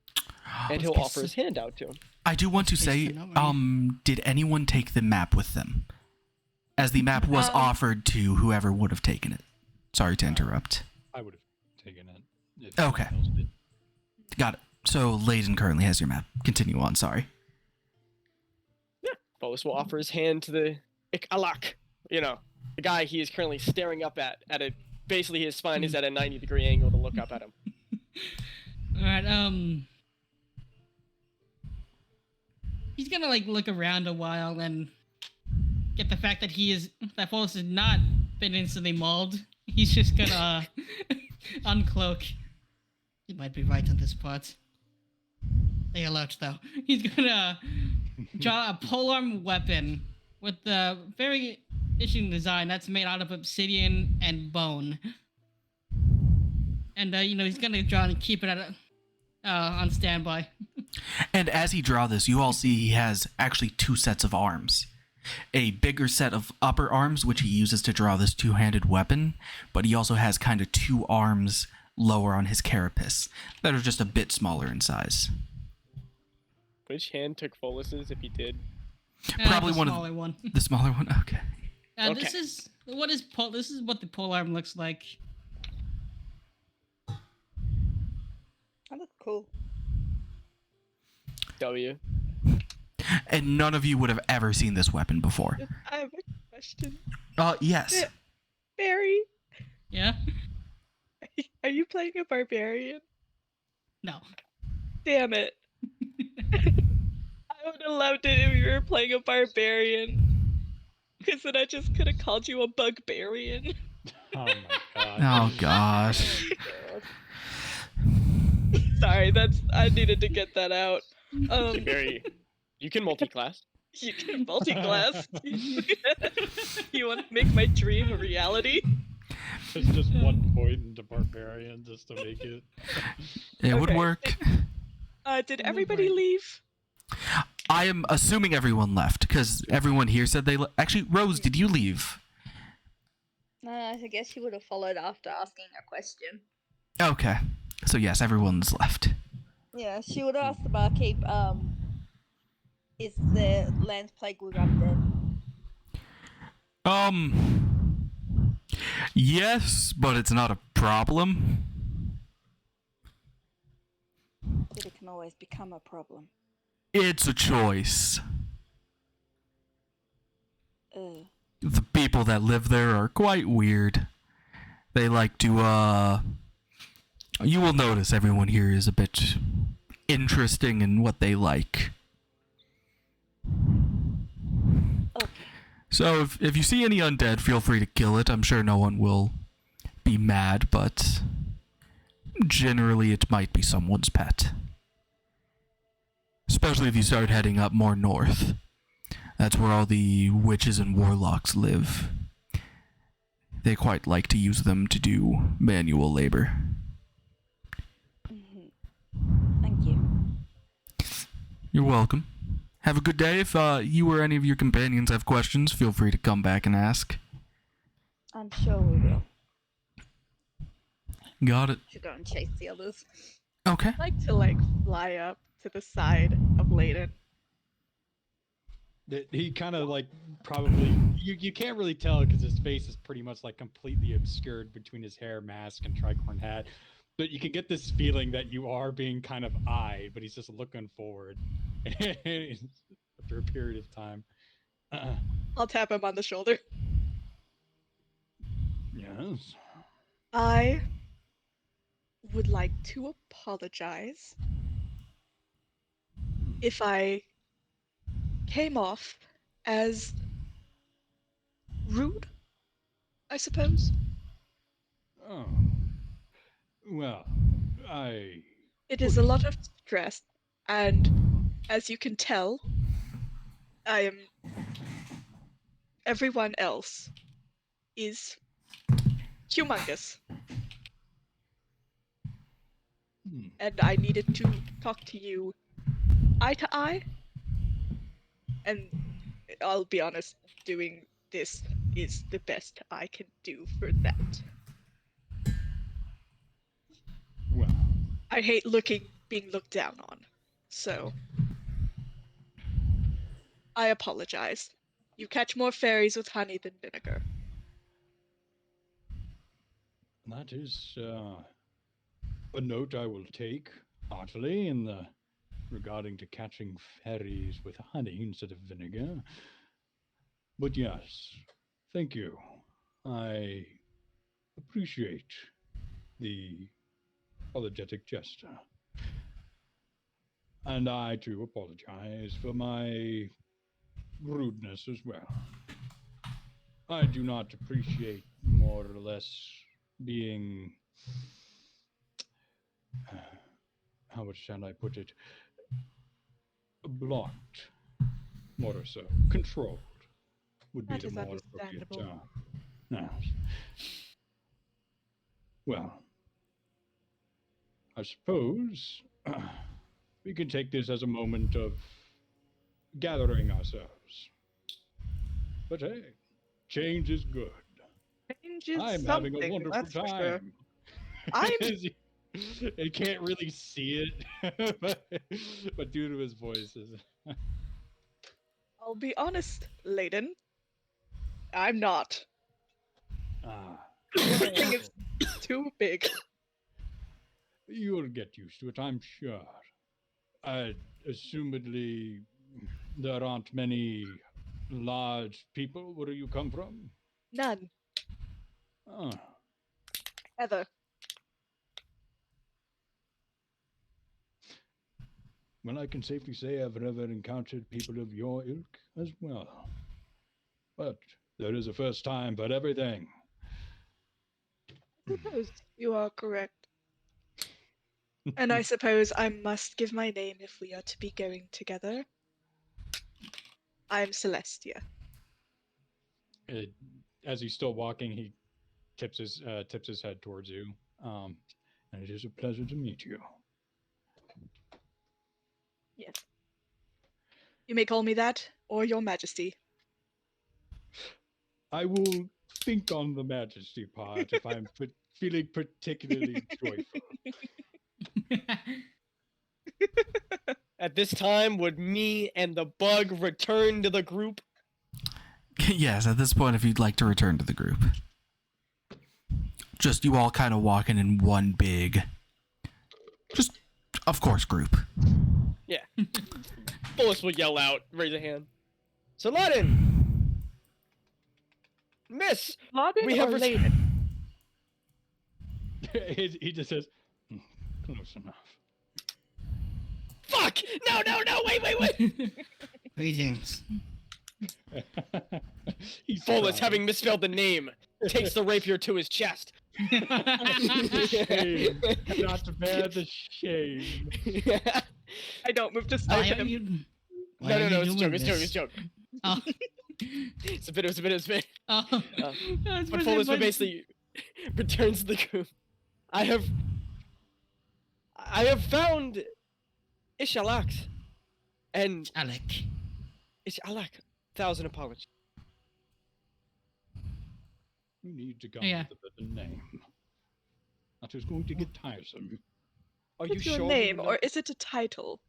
And he'll offer his hand out to him. I do want to say, did anyone take the map with them? As the map was offered to whoever would have taken it. Sorry to interrupt. I would have taken it. If Okay. someone else did. Got it. So Layden currently has your map. Continue on, sorry. Pholis will offer his hand to the Ikalak, the guy he is currently staring up at a basically his spine is at a 90-degree angle to look up at him. Alright, he's gonna like look around a while and get the fact that that Pholis has not been instantly mauled. He's just gonna uncloak. He might be right on this part. Stay alert though. He's gonna draw a polearm weapon with the very interesting design that's made out of obsidian and bone. And he's gonna draw and keep it at on standby. And as he draw this, you all see he has actually 2 sets of arms. A bigger set of upper arms, which he uses to draw this 2-handed weapon, but he also has kind of 2 arms lower on his carapace that are just a bit smaller in size. Which hand took Pholis's if he did? Probably the one smaller one. The smaller one? Okay. Okay. This is what the polearm looks like. That looks cool. W. And none of you would have ever seen this weapon before. I have a question. Yes. Barry, Yeah? are you playing a barbarian? No. Damn it. I would have loved it if you were playing a barbarian. Because then I just could have called you a bugbarian. Oh my god. Oh gosh. Sorry, I needed to get that out. Very. You can multi-class. You can multi-class. You want to make my dream a reality? There's just one point into barbarian just to make it. It would Okay. work. Did everybody leave? I am assuming everyone left, because everyone here said they Actually, Rose, did you leave? I guess she would have followed after asking a question. Okay. So yes, everyone's left. Yeah, she would have asked the barkeep, is the Lance Plague Wig up there? Yes, but it's not a problem. But it can always become a problem. It's a choice. The people that live there are quite weird. They like to, you will notice everyone here is a bit interesting in what they like. Okay. So if you see any undead, feel free to kill it. I'm sure no one will be mad, but generally it might be someone's pet. Especially if you start heading up more north. That's where all the witches and warlocks live. They quite like to use them to do manual labor. Thank you. You're welcome. Have a good day. If you or any of your companions have questions, feel free to come back and ask. I'm sure we will. Got it. Should go and chase the others. Okay. I'd like to fly up to the side of Layden. He kind of probably you can't really tell because his face is pretty much completely obscured between his hair, mask, and tricorn hat. But you can get this feeling that you are being kind of eyed, but he's just looking forward after a period of time. I'll tap him on the shoulder. Yes. I would like to apologize if I came off as rude I suppose. Oh. Well, It is a lot of stress, and as you can tell, I am. Everyone else is humongous, Hmm. and I needed to talk to you eye to eye. And I'll be honest, doing this is the best I can do for that. Well, I hate being looked down on, so I apologize. You catch more fairies with honey than vinegar. that is a note I will take heartily in the regarding to catching fairies with honey instead of vinegar. But yes, thank you. I appreciate the apologetic gesture. And I too apologize for my rudeness as well. I do not appreciate more or less being. How much shall I put it? Blocked, more so. Controlled would be That the is more appropriate understandable. term. Yes. Well, I suppose we can take this as a moment of gathering ourselves. But hey, change is good. Change is I'm having a something, wonderful that's for sure. time. I'm He can't really see it, but due to his voices. I'll be honest, Layden. I'm not. Ah, Everything is too big. you'll get used to it, I'm sure. Assumedly, there aren't many large people where you come from. None. Ah, Ever. well, I can safely say I've never encountered people of your ilk as well. But there is a first time for everything. I suppose you are correct. And I suppose I must give my name if we are to be going together. I'm Celestia. As he's still walking, he tips his head towards you. And it is a pleasure to meet you. Yes. You may call me that, or Your Majesty. I will think on the majesty part if I'm feeling particularly joyful. At this time, would me and the bug return to the group? Yes, at this point, if you'd like to return to the group. Just you all kind of walking in one big, just, of course, group. Yeah. Bullis will yell out, raise a hand. So, Laden! Miss! Laden We or have Layden? He just says, close enough. Fuck! No, wait! Greetings. He's Bullis, proud. having misspelled the name, takes the rapier to his chest. Shame. Not bear the shame. I don't move to Why stop are him. you? Why No, are you it's a doing joke, this? it's a joke. Oh. It's a bit. Oh. I was But gonna say, Bullis basically returns to the group. I have found Ishalax. And Alec. Ishalax. 1,000 apologies. You need to come Yeah. with a better name. That is going to get tiresome. Are Is you it your sure? we name, would or not- is it a title?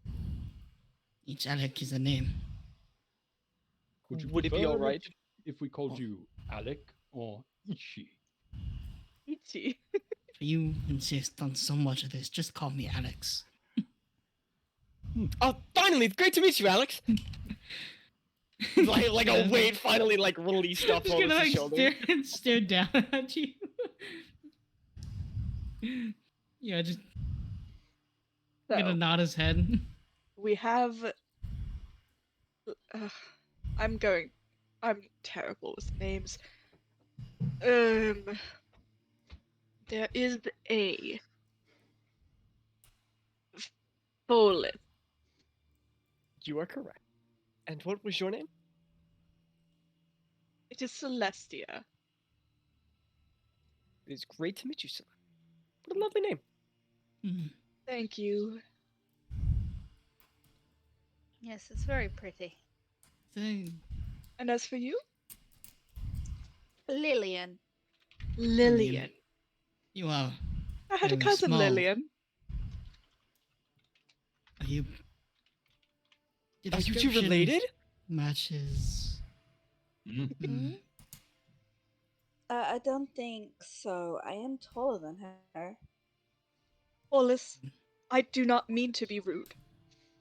Each Alec is a name. Would it be prefer alright? if we called you Alec or Ishi? Ichi. If you insist on so much of this, just call me Alex. Oh, finally! Great to meet you, Alex. like a weight finally released off Just Bullis' gonna shoulder. stare down at you. Yeah, just gonna So, nod his head. we have. I'm terrible with names. There is a Bolus. You are correct. And what was your name? It is Celestia. It is great to meet you, sir. What a lovely name. Hmm. Thank you. Yes, it's very pretty. So, And as for you, Lillian. Lillian. you are. I had a Very cousin, small. Lillian. Are you? The Are you two description related? Matches. Mhm. Hmm. I don't think so. I am taller than her. Bolus, I do not mean to be rude,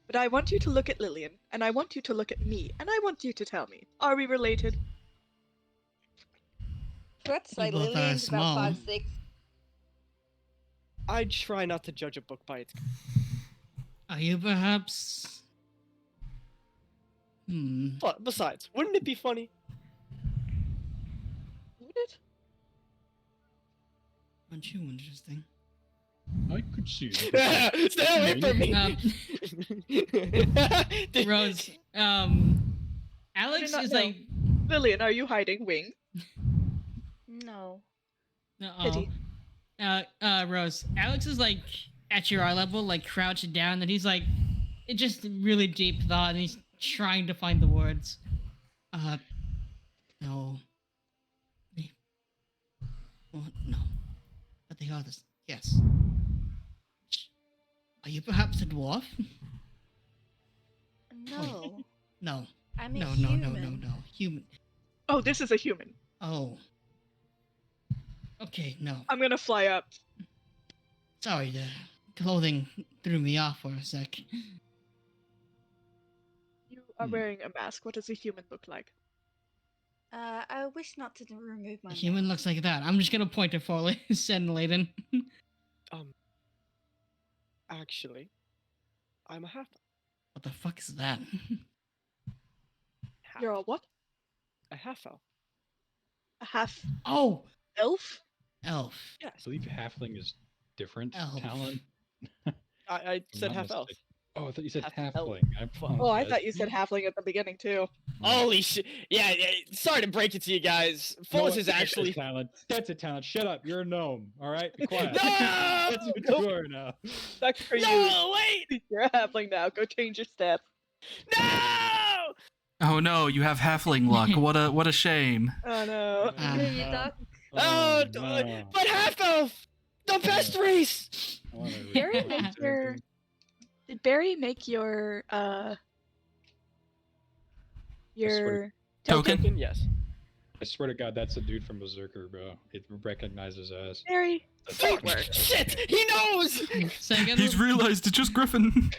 but I want you to look at Lillian, and I want you to look at me, and I want you to tell me, are we related? Let's say both are Lillian's about small. 5'6". I try not to judge a book by its. Are you perhaps? But besides, wouldn't it be funny? Would it? Aren't you interesting? I could see that. Stay away from me. Rose, Alex not is know. like, Lillian, are you hiding wing? No. Pity. Rose, Alex is like at your eye level, like crouched down, and he's like, it just really deep thought, and he's trying to find the words. No. Well, no. But they are this. Yes. Are you perhaps a dwarf? No. No. I'm a No, human. no. Human. Oh, this is a human. Oh. Okay, no. I'm gonna fly up. Sorry, the clothing threw me off for a sec. You are Hmm. wearing a mask. What does a human look like? I wish not to remove my A human mask. looks like that. I'm just gonna point to Foley and Layden. Actually, I'm a half. What the fuck is that? You're a what? A half elf. A half Oh, elf? elf. I Yes. believe halfling is different Elf. talent. I I'm said not half elf. mistaken. Oh, I thought you said Half elf. halfling. I Oh, I apologize. thought you said halfling at the beginning too. Holy shit! Yeah, sorry to break it to you guys. You know Follis what? is That's actually. a talent. That's a talent. Shut up. You're a gnome. All right. Be quiet. No! That's what you are now. Sucks for you. No, wait! You're a halfling now. Go change your stats. No! Oh no, you have halfling luck. What a shame. Oh no. You duck. Oh, no. but half elf, the best race. I wanna Barry read make that your sentence. Did Barry make your swear Token? Yes. I swear to God, that's a dude from Berserker, bro. It recognizes us. Barry? Great work. Shit, he knows. Second. He's realized it's just Griffin.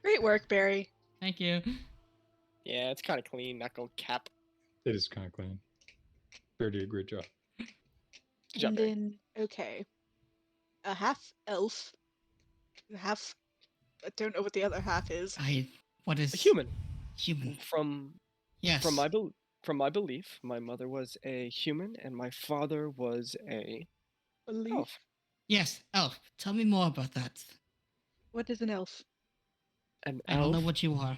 Great work, Barry. Thank you. Yeah, it's kind of clean. Not gonna cap. It is kind of clean. Bear did a great job. Good job, And Barry. then okay. A half elf. Half I don't know what the other half is. What is A human. Human. From Yes. from my belief, my mother was a human and my father was a Belief. elf. Yes, elf. Tell me more about that. What is an elf? An I don't know elf. what you are.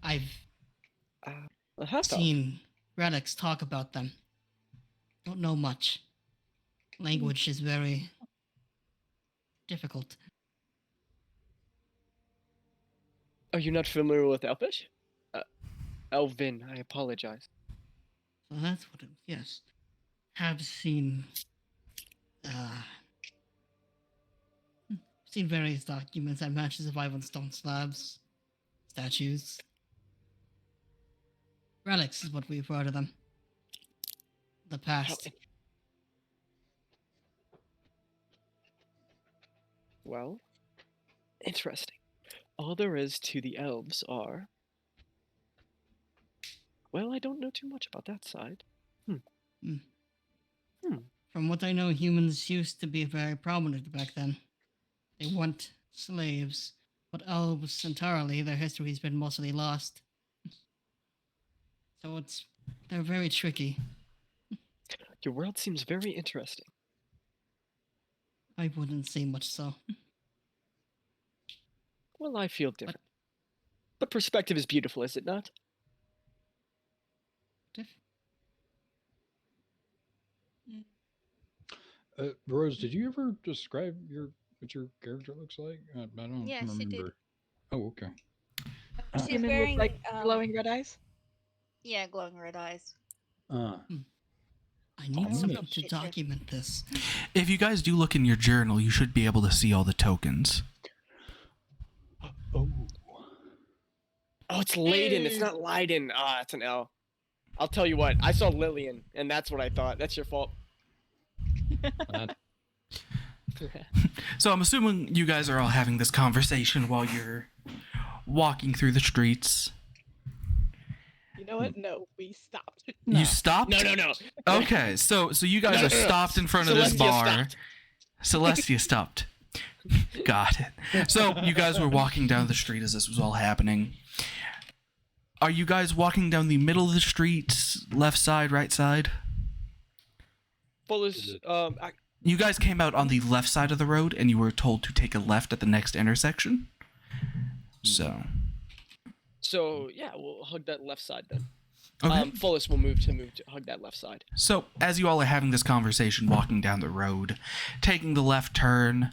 I've A half elf. seen relics talk about them. Don't know much. Language is very difficult. Are you not familiar with Elfish? Elvin, I apologize. So that's what it, yes. Have seen seen various documents that match the survival stone slabs, statues. Relics is what we've heard of them. The How past. Well, interesting. All there is to the elves are. Well, I don't know too much about that side. From what I know, humans used to be very prominent back then. They weren't slaves, but elves entirely, their history's been mostly lost. So they're very tricky. Your world seems very interesting. I wouldn't say much so. Well, I feel different. But perspective is beautiful, is it not? Rose, did you ever describe what your character looks like? I don't Yes, you remember. did. Oh, okay. She's Human wearing with like glowing red eyes. yeah, glowing red eyes. Uh, I need Oh, something yes. to document this. If you guys do look in your journal, you should be able to see all the tokens. oh. Oh, it's Layden. It's not Leiden. Ah, it's an L. I'll tell you what. I saw Lillian, and that's what I thought. That's your fault. That, So I'm assuming you guys are all having this conversation while you're walking through the streets. You know what? No, we stopped. You stopped? No. Okay, so you guys No, are no, no. stopped in front of this Celestia bar. stopped. Celestia stopped. Got it. So you guys were walking down the street as this was all happening. Are you guys walking down the middle of the street, left side, right side? Fullest, You guys came out on the left side of the road and you were told to take a left at the next intersection. So, so yeah, we'll hug that left side then. okay. Fullest will move to hug that left side. So, as you all are having this conversation, walking down the road, taking the left turn,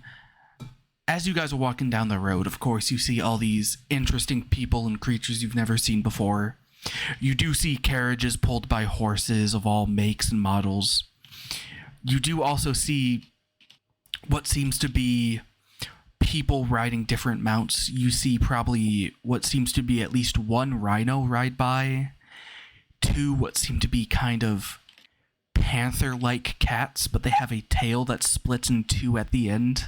as you guys are walking down the road, of course, you see all these interesting people and creatures you've never seen before. You do see carriages pulled by horses of all makes and models. You do also see what seems to be people riding different mounts. You see probably what seems to be at least one rhino ride by, two what seem to be kind of panther-like cats, but they have a tail that splits in two at the end.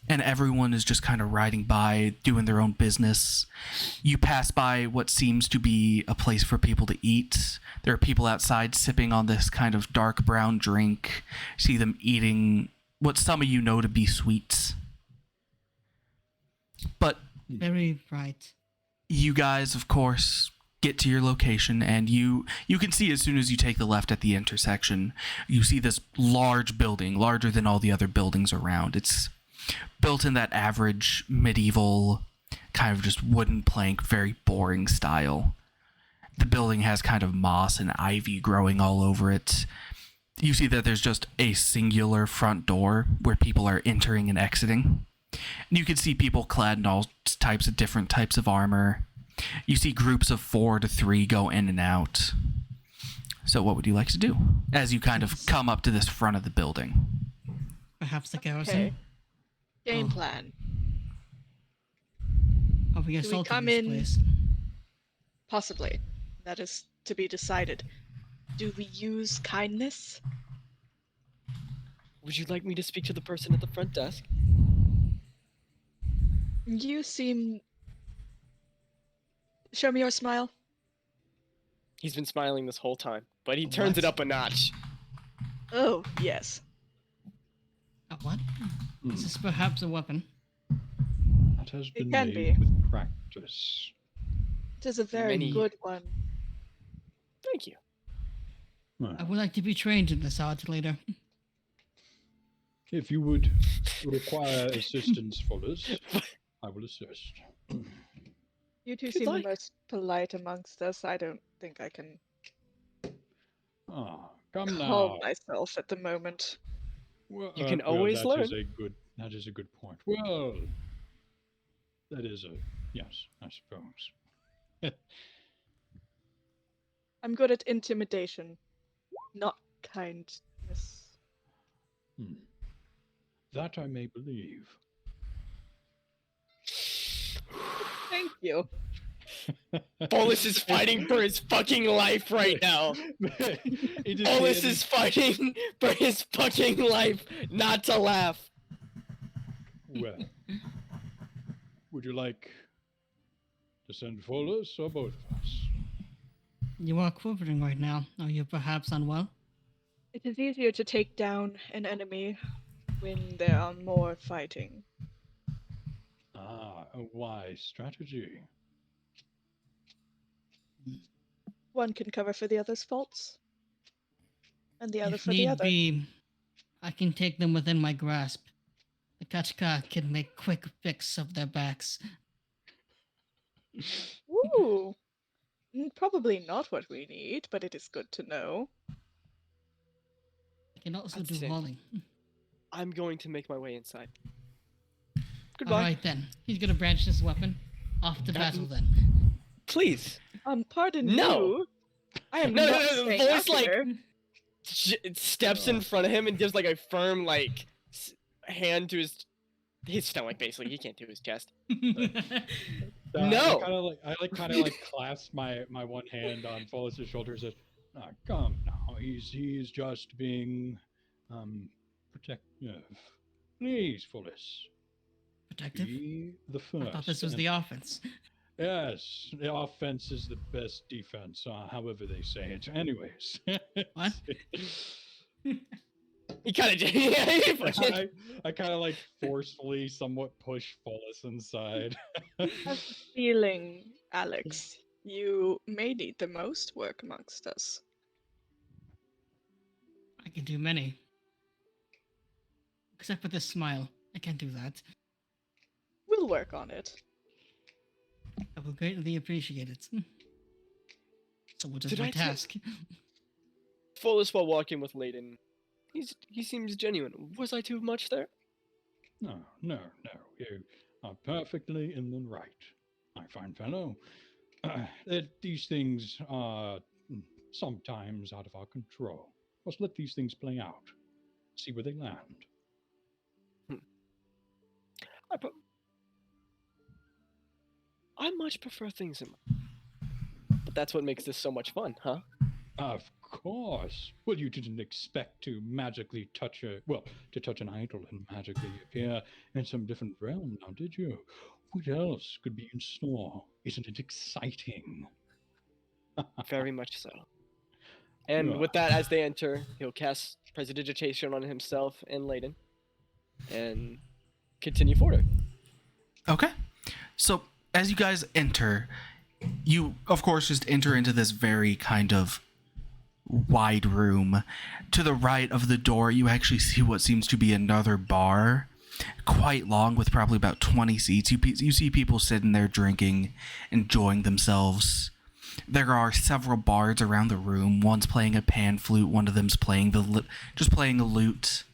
And everyone is just kind of riding by, doing their own business. You pass by what seems to be a place for people to eat. There are people outside sipping on this kind of dark brown drink. See them eating what some of you know to be sweets. But Very bright. you guys, of course, get to your location, and you can see as soon as you take the left at the intersection, you see this large building, larger than all the other buildings around. It's built in that average medieval kind of just wooden plank, very boring style. The building has kind of moss and ivy growing all over it. You see that there's just a singular front door where people are entering and exiting. And you can see people clad in all types of different types of armor. You see groups of 4 to 3 go in and out. So what would you like to do as you kind of come up to this front of the building? Perhaps the garrison. Okay. Game Oh. plan. Are we we assaulting come this in- place? Possibly. That is to be decided. Do we use kindness? Would you like me to speak to the person at the front desk? You seem. Show me your smile. He's been smiling this whole time, but he turns it What? up a notch. Oh, yes. What? Is this perhaps a weapon? that has It been can made be. with practice. It is a very Many- good one. Thank you. Well, I would like to be trained in this art later. if you would require assistance for this, I will assist. You two Good seem the luck. most polite amongst us. I don't think I can Ah, come calm now. myself at the moment. Well, You can always that learn. That is a good point. Well, that is a yes, I suppose. I'm good at intimidation, not kindness. That I may believe. Thank you. Bolus is fighting for his fucking life right now. Bolus is fighting for his fucking life not to laugh. Well, would you like to send Folus or both of us? You are quivering right now. Are you perhaps unwell? It is easier to take down an enemy when there are more fighting. Ah, a wise strategy. One can cover for the other's faults. And the other If for the need other. be, I can take them within my grasp. The Kachka can make quick fix of their backs. Ooh. Probably not what we need, but it is good to know. I can also That's do sick. hauling. I'm going to make my way inside. Goodbye. Alright then. He's gonna branch his weapon. Off to battle then. Please. Pardon No. you. I am No, not no, no, the staying voice, out like- here. Steps in front of him and gives like a firm like hand to his stomach. Basically, he can't do his chest. No. I kind of like clasp my one hand on Follis' shoulder and says, "Ah, come now, he's just being protective. Please, Follis, Protective? be the first." I thought this was and- the offense. Yes, the offense is the best defense, however they say it. Anyways. What? He kind of did. I kind of like forcefully somewhat push Follis inside. I have a feeling, Alex, you may need the most work amongst us. I can do many. Except for this smile. I can't do that. We'll work on it. I will greatly appreciate it. So what is Did my I tell- task? Follis while walking with Layden. He seems genuine. Was I too much there? No. You are perfectly in the right, my fine fellow. These things are sometimes out of our control. Let's let these things play out. See where they land. I much prefer things in but that's what makes this so much fun, huh? Of course. Well, you didn't expect to magically touch an idol and magically appear in some different realm, now did you? What else could be in store? Isn't it exciting? Very much so. And with that, as they enter, he'll cast Prestidigitation on himself and Layden, and continue forward. Okay. So as you guys enter, you of course just enter into this very kind of wide room. To the right of the door, you actually see what seems to be another bar, quite long, with probably about 20 seats. You see people sitting there drinking, enjoying themselves. There are several bards around the room. One's playing a pan flute. One of them's playing just playing a lute.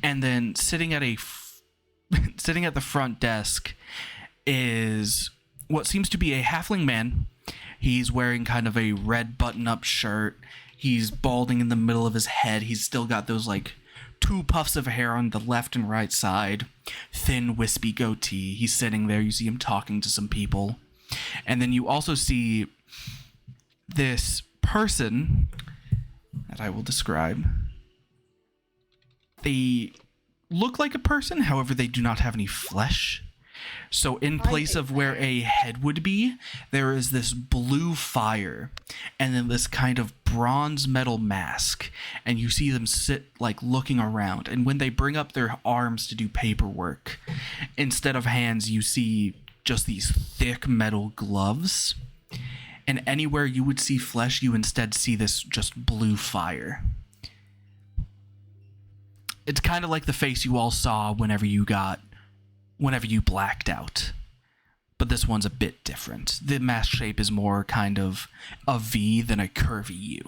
And then sitting at the front desk is what seems to be a halfling man. He's wearing kind of a red button-up shirt. He's balding in the middle of his head. He's still got those like two puffs of hair on the left and right side. Thin, wispy goatee. He's sitting there. You see him talking to some people. And then you also see this person that I will describe. They look like a person, however, they do not have any flesh. So in place of where a head would be, there is this blue fire and then this kind of bronze metal mask. And you see them sit like looking around. And when they bring up their arms to do paperwork, instead of hands, you see just these thick metal gloves. And anywhere you would see flesh, you instead see this just blue fire. It's kind of like the face you all saw whenever you blacked out. But this one's a bit different. The mask shape is more kind of a V than a curvy U.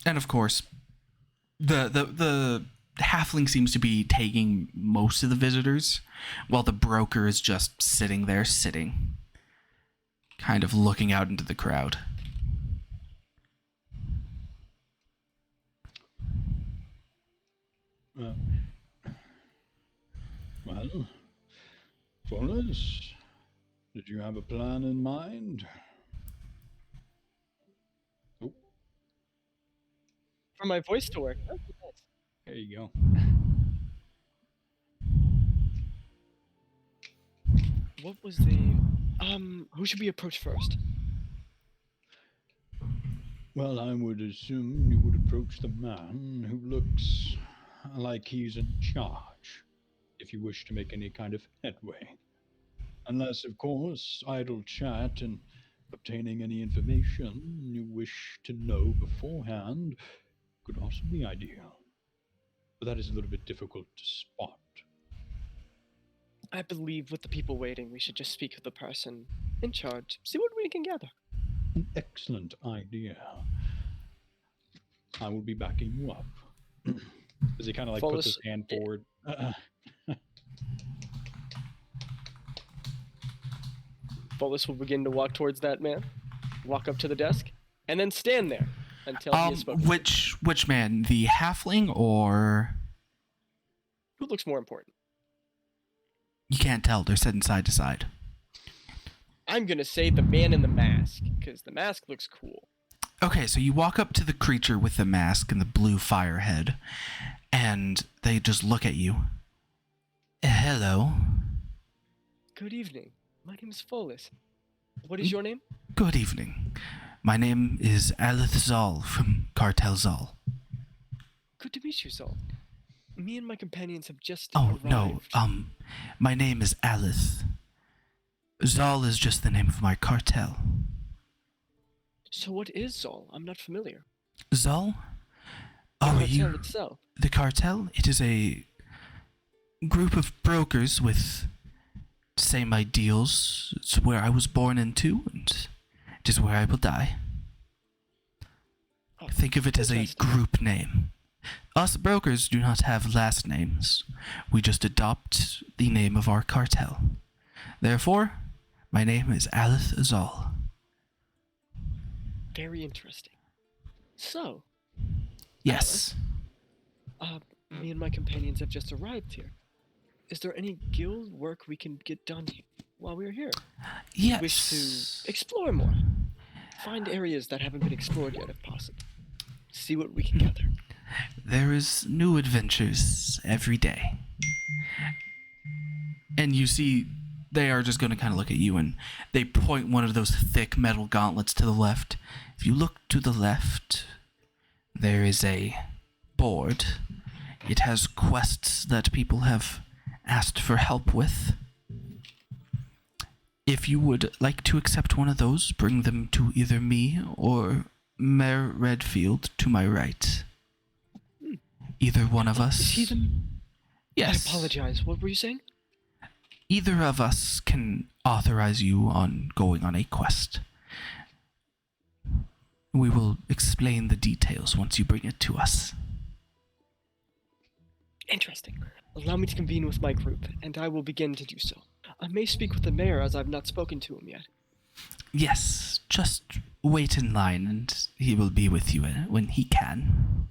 And of course, the halfling seems to be taking most of the visitors, while the broker is just sitting there, kind of looking out into the crowd. Well, Follis, did you have a plan in mind? Oh, For my voice to work. Oh, nice. there you go. What was the who should we approach first? Well, I would assume you would approach the man who looks like he's in charge, if you wish to make any kind of headway. Unless, of course, idle chat and obtaining any information you wish to know beforehand could also be ideal. But that is a little bit difficult to spot. I believe with the people waiting, we should just speak with the person in charge, see what we can gather. An excellent idea. I will be backing you up. As he kind of like puts his Follis- hand forward. Bolus will begin to walk towards that man, walk up to the desk, and then stand there until he has spoken. Which man? The halfling or Who looks more important? you can't tell, they're sitting side to side. I'm gonna say the man in the mask, because the mask looks cool. Okay, so you walk up to the creature with the mask and the blue fire head, and they just look at you. Hello. Good evening. My name is Follis. What is your name? Good evening. My name is Alith Zal from Cartel Zal. Good to meet you, Saul. Me and my companions have just Oh, arrived. no, my name is Alith. Zal is just the name of my cartel. So what is Zal? I'm not familiar. Zal? The Oh, cartel itself. The cartel? It is a group of brokers with same ideals. It's where I was born into, and it is where I will die. Oh, Think of it as a interesting. group name. Us brokers do not have last names. We just adopt the name of our cartel. Therefore, my name is Alith Zal. Very interesting. So, Yes. me and my companions have just arrived here. Is there any guild work we can get done while we're here? Yes. Wish to explore more. Find areas that haven't been explored yet if possible. See what we can gather. There is new adventures every day. And you see, they are just going to kind of look at you, and they point one of those thick metal gauntlets to the left. If you look to the left, there is a board. It has quests that people have asked for help with. If you would like to accept one of those, bring them to either me or Mayor Redfield to my right. Either one of us. Is he the... Yes. I apologize. What were you saying? Either of us can authorize you on going on a quest. We will explain the details once you bring it to us. Interesting. Allow me to convene with my group, and I will begin to do so. I may speak with the mayor as I've not spoken to him yet. Yes, just wait in line and he will be with you when he can.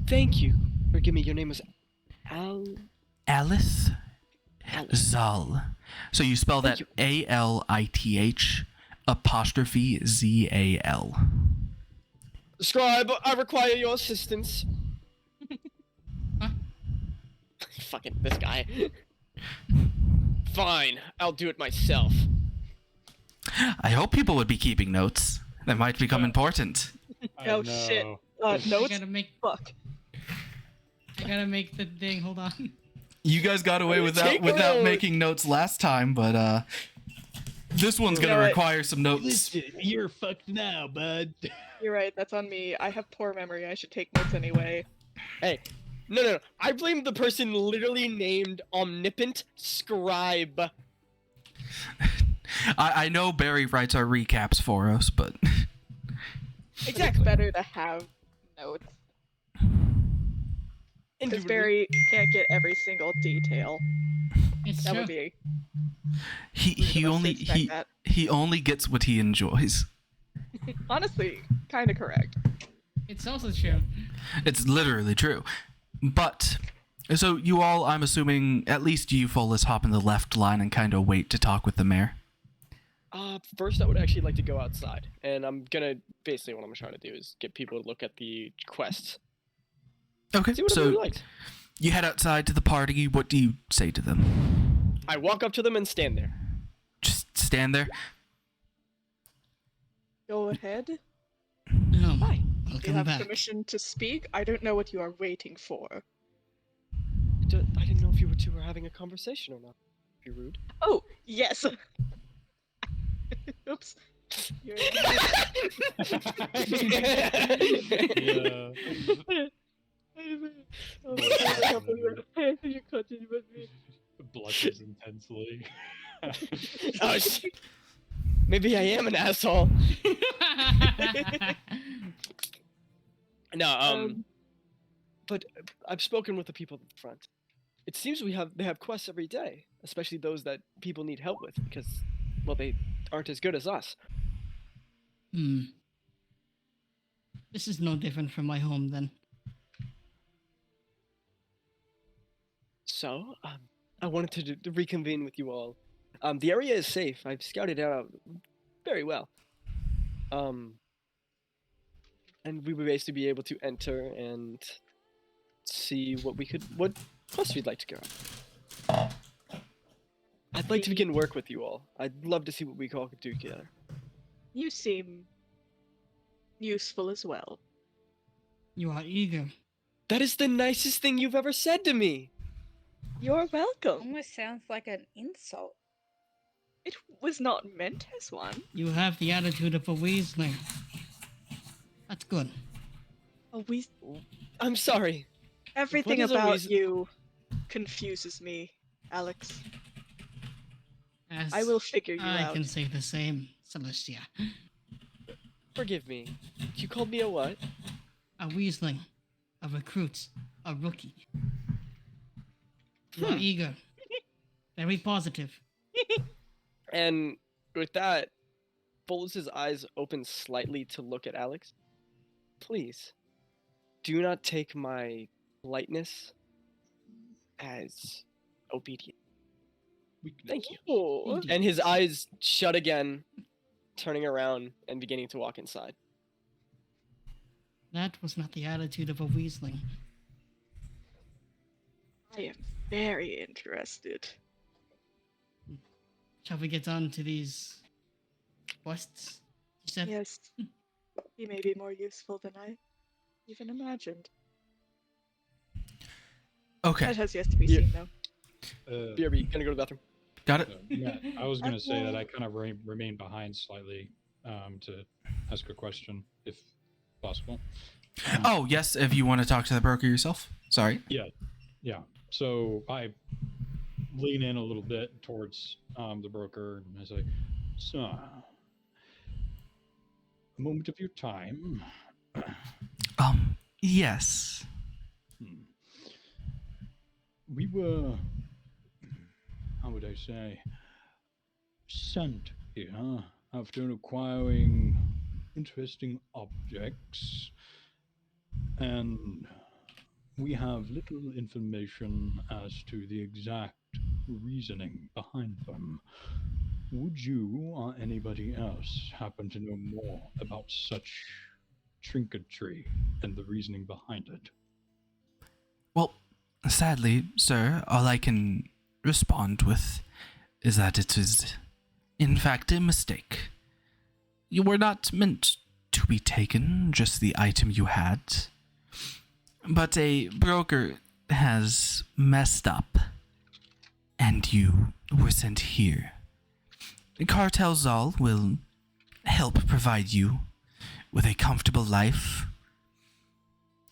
Thank you. Forgive me, your name was Alith Alice. Zal. So you spell that Thank Alith apostrophe ZAL. Scribe, I require your assistance. Huh? Fucking this guy. Fine, I'll do it myself. I hope people would be keeping notes. That might become important. Oh, shit. I Notes? gotta make Fuck. the thing. Hold on. You guys got away Take without notes. making notes last time, but this one's You gonna know what? require some notes. Listen, you're fucked now, bud. You're right, that's on me. I have poor memory. I should take notes anyway. Hey, no. I blame the person literally named Omnipotent Scribe. I know Barry writes our recaps for us, but It's Exactly. better to have notes. Because Indubitably. Barry can't get every single detail. It's That true. would be he rude of us to only expect that. he only gets what he enjoys. Honestly, kind of correct. It's also true. It's literally true. But so you all, I'm assuming, at least you, Follis, hop in the left line and kind of wait to talk with the mayor. First, I would actually like to go outside, and I'm gonna basically what I'm trying to do is get people to look at the quests, Okay, see what so everybody likes. you head outside to the party. What do you say to them? I walk up to them and stand there. Just stand there. Go ahead. Hi. You Welcome have back. permission to speak. I don't know what you are waiting for. I didn't know if you two were having a conversation or not. Be rude. Oh, yes. Oops. You're Yeah. Oh, you continue with me. Blushes intensely. Oh, maybe I am an asshole. No, but I've spoken with the people at the front. It seems they have quests every day, especially those that people need help with because, well, they aren't as good as us. This is no different from my home then. So, I wanted to reconvene with you all. The area is safe. I've scouted it out very well. And we would basically be able to enter and see what quest we'd like to go on. I'd like to begin work with you all. I'd love to see what we all could do together. You seem useful as well. You are eager. That is the nicest thing you've ever said to me. You're welcome. Almost sounds like an insult. It was not meant as one. You have the attitude of a Weasley. That's good. Oh, we. I'm sorry. Everything What is a about reason- you confuses me, Alex. As I will figure you I out. can say the same, Celestia. Forgive me. You called me a what? A Weasley. A recruit. A rookie. You are eager. Very positive. And with that, Bolus's eyes open slightly to look at Alex. Please, do not take my politeness as obedience. Thank you. Oh, And his eyes shut again, turning around and beginning to walk inside. That was not the attitude of a Weasley. I am very interested. Shall we get on to these quests? You said Yes. He may be more useful than I even imagined. Okay, That has yet to be Yeah. seen, though. BRB, gonna go to the bathroom. got it. Yeah, I was going to say that I kind of remain behind slightly to ask a question, if possible. Oh, yes, if you want to talk to the broker yourself. Sorry. Yeah. So I lean in a little bit towards the broker and I say, "So, a moment of your time." Yes. We were, how would I say, sent here after acquiring interesting objects, and we have little information as to the exact reasoning behind them. Would you or anybody else happen to know more about such trinketry and the reasoning behind it? Well, sadly, sir, all I can respond with is that it is, in fact, a mistake. You were not meant to be taken, just the item you had. But a broker has messed up, and you were sent here. Cartel Zal will help provide you with a comfortable life.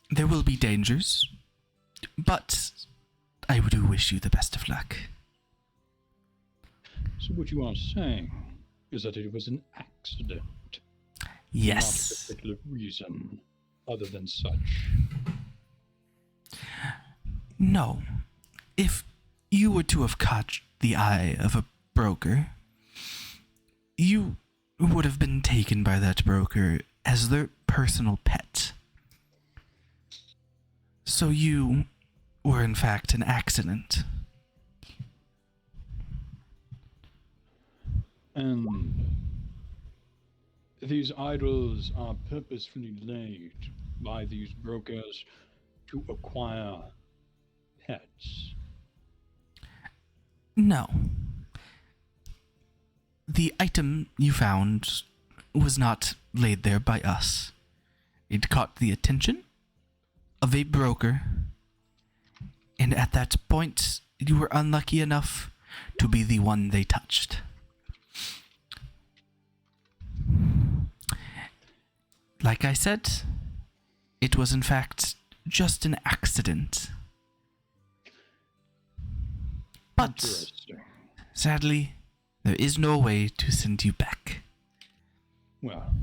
There will be dangers, but I do wish you the best of luck. So what you are saying is that it was an accident, Yes. not a particular reason other than such. No. If you were to have caught the eye of a broker, you would have been taken by that broker as their personal pet. So you were in fact an accident. And these idols are purposefully laid by these brokers to acquire pets. No. The item you found was not laid there by us. It caught the attention of a broker, and at that point, you were unlucky enough to be the one they touched. Like I said, it was in fact just an accident. But Interesting. sadly, there is no way to send you back. Well,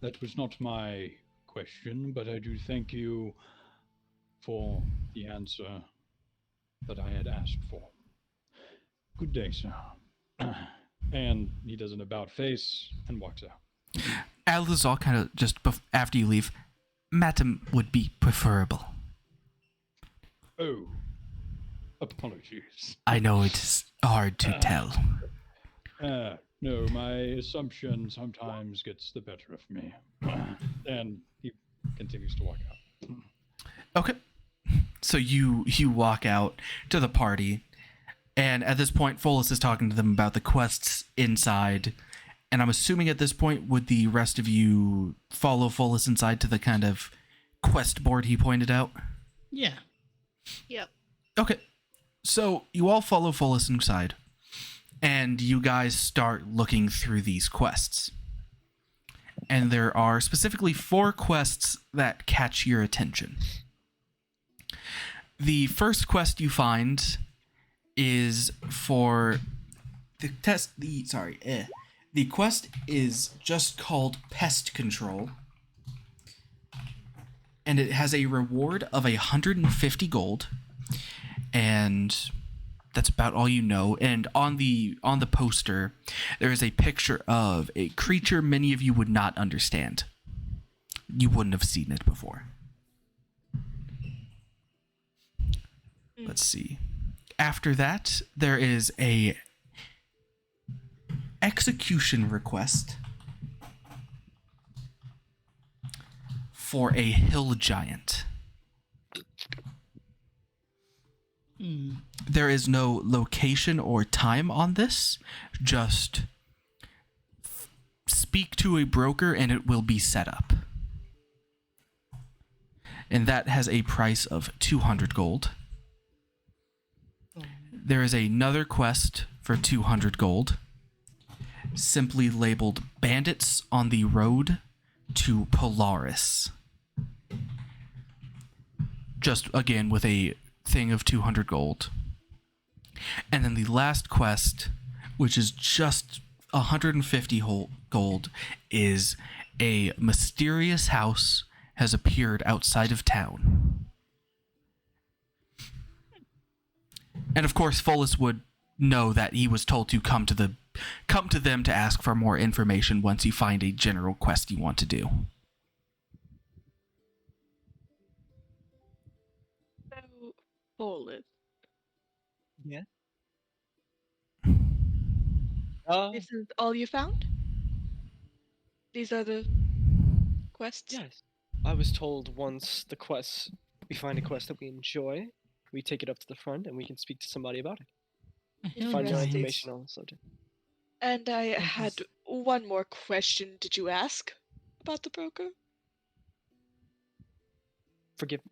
that was not my question, but I do thank you for the answer that I had asked for. Good day, sir. And he does an about face and walks out. Aldazal kind of just after you leave, Madam would be preferable. Oh, apologies. I know it's hard to tell. No, my assumption sometimes gets the better of me. And he continues to walk out. Okay. So you walk out to the party, and at this point, Follis is talking to them about the quests inside. And I'm assuming at this point, would the rest of you follow Follis inside to the kind of quest board he pointed out? Yeah. Yep. Okay. So you all follow Follis inside, and you guys start looking through these quests. And there are specifically 4 quests that catch your attention. The first quest you find is for the test. The quest is just called Pest Control, and it has a reward of 150 gold, and that's about all you know. And on the poster, there is a picture of a creature many of you would not understand. You wouldn't have seen it before. Let's see. After that, there is a execution request for a hill giant. There is no location or time on this. Just speak to a broker and it will be set up. And that has a price of 200 gold. There is another quest for 200 gold, simply labeled Bandits on the Road to Polaris. Just again with a thing of 200 gold. And then the last quest, which is just 150 gold, is a mysterious house has appeared outside of town. And of course, Follis would know that he was told to come to them to ask for more information once you find a general quest you want to do. So, Follis, Yeah. this is all you found? These are the quests? Yes. I was told once we find a quest that we enjoy, we take it up to the front and we can speak to somebody about it. Hill Find out Giants. information on the subject. And I Yes. had one more question. Did you ask about the broker?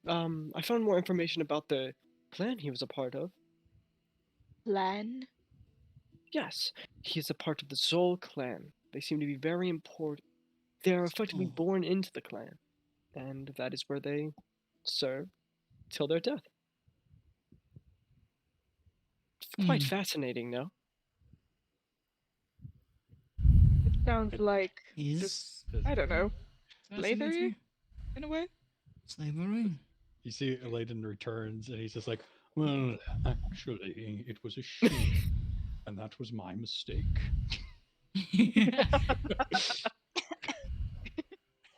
I found more information about the clan he was a part of. Lan? Yes, he is a part of the Zol clan. They seem to be very important. They are effectively Zol. born into the clan, and that is where they serve till their death. It's quite fascinating, no? It sounds like Is just, I don't know, slavery fascinating? in a way. Slavery? You see Eladen returns, and he's just like, well, actually, it was a she, and that was my mistake.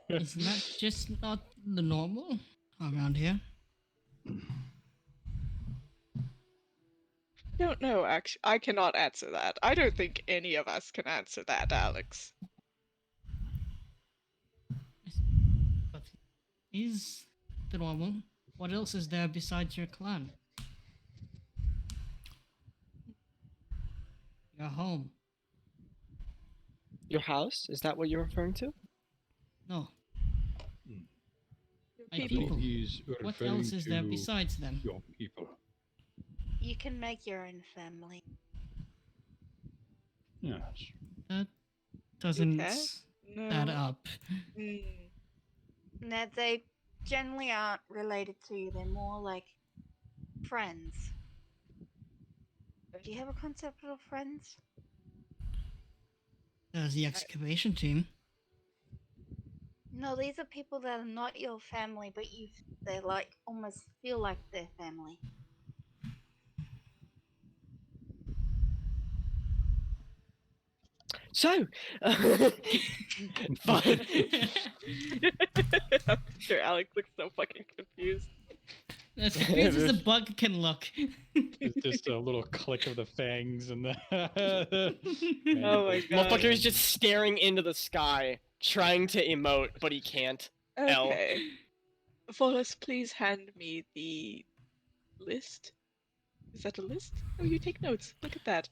Isn't that just not the normal around here? Don't know, actually. I cannot answer that. I don't think any of us can answer that, Alex. But is the normal? What else is there besides your clan? Your home? Your house? Is that what you're referring to? No. My People. people. He's What referring else is there to besides them? your people. You can make your own family. Yes. Doesn't Okay. add No. up. Mm. No, they generally aren't related to you. They're more like friends. Do you have a concept of friends? There's the excavation team. No, these are people that are not your family, but they like almost feel like their family. So, fun. I'm sure Alex looks so fucking confused. As confused as a bug can look. It's just a little click of the fangs and the. Oh my god. Motherfucker is just staring into the sky, trying to emote, but he can't. L. Okay. Volos, please hand me the list. Is that a list? Oh, you take notes. Look at that.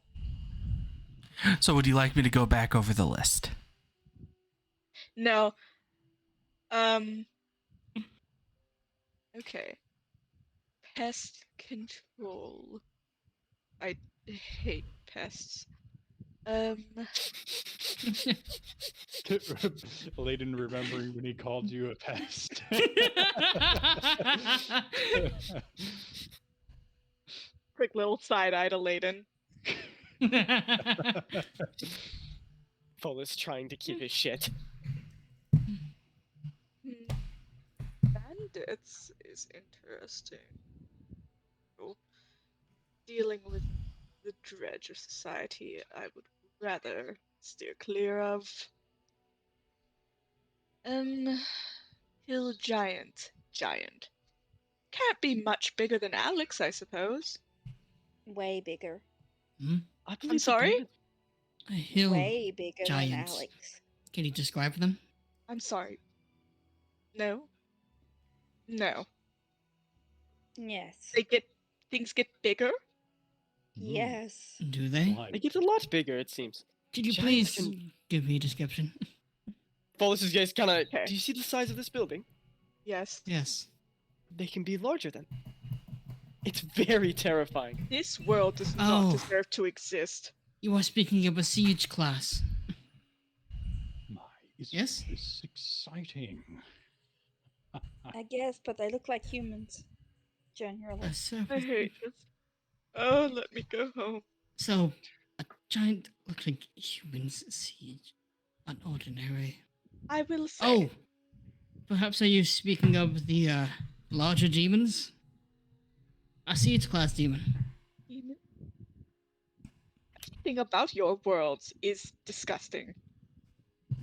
So would you like me to go back over the list? No. Okay. Pest control. I hate pests. Layden remembering when he called you a pest. Quick little side eye to Layden. Full is trying to keep his shit. Bandits is interesting. Oh, dealing with the dredge of society, I would rather steer clear of. Hill giant. Can't be much bigger than Alex, I suppose. Way bigger. I believe I'm the sorry? bandit- A hill. Way bigger giants. than Alex. Can you describe them? I'm sorry. No. No. Yes. Things get bigger? Yes. Do they? Why? They get a lot bigger, it seems. Could you Giants please can- give me a description? Follis is just kind of. Okay. Do you see the size of this building? Yes. Yes. They can be larger than. It's very terrifying. This world does Oh. not deserve to exist. You are speaking of a siege class. My, isn't Yes? this exciting? I guess, but they look like humans. Generally. I hate this. Oh, let me go home. So, a giant looks like humans siege. Unordinary. I will say. Oh! Perhaps are you speaking of the larger demons? A siege class demon. Everything about your worlds is disgusting. What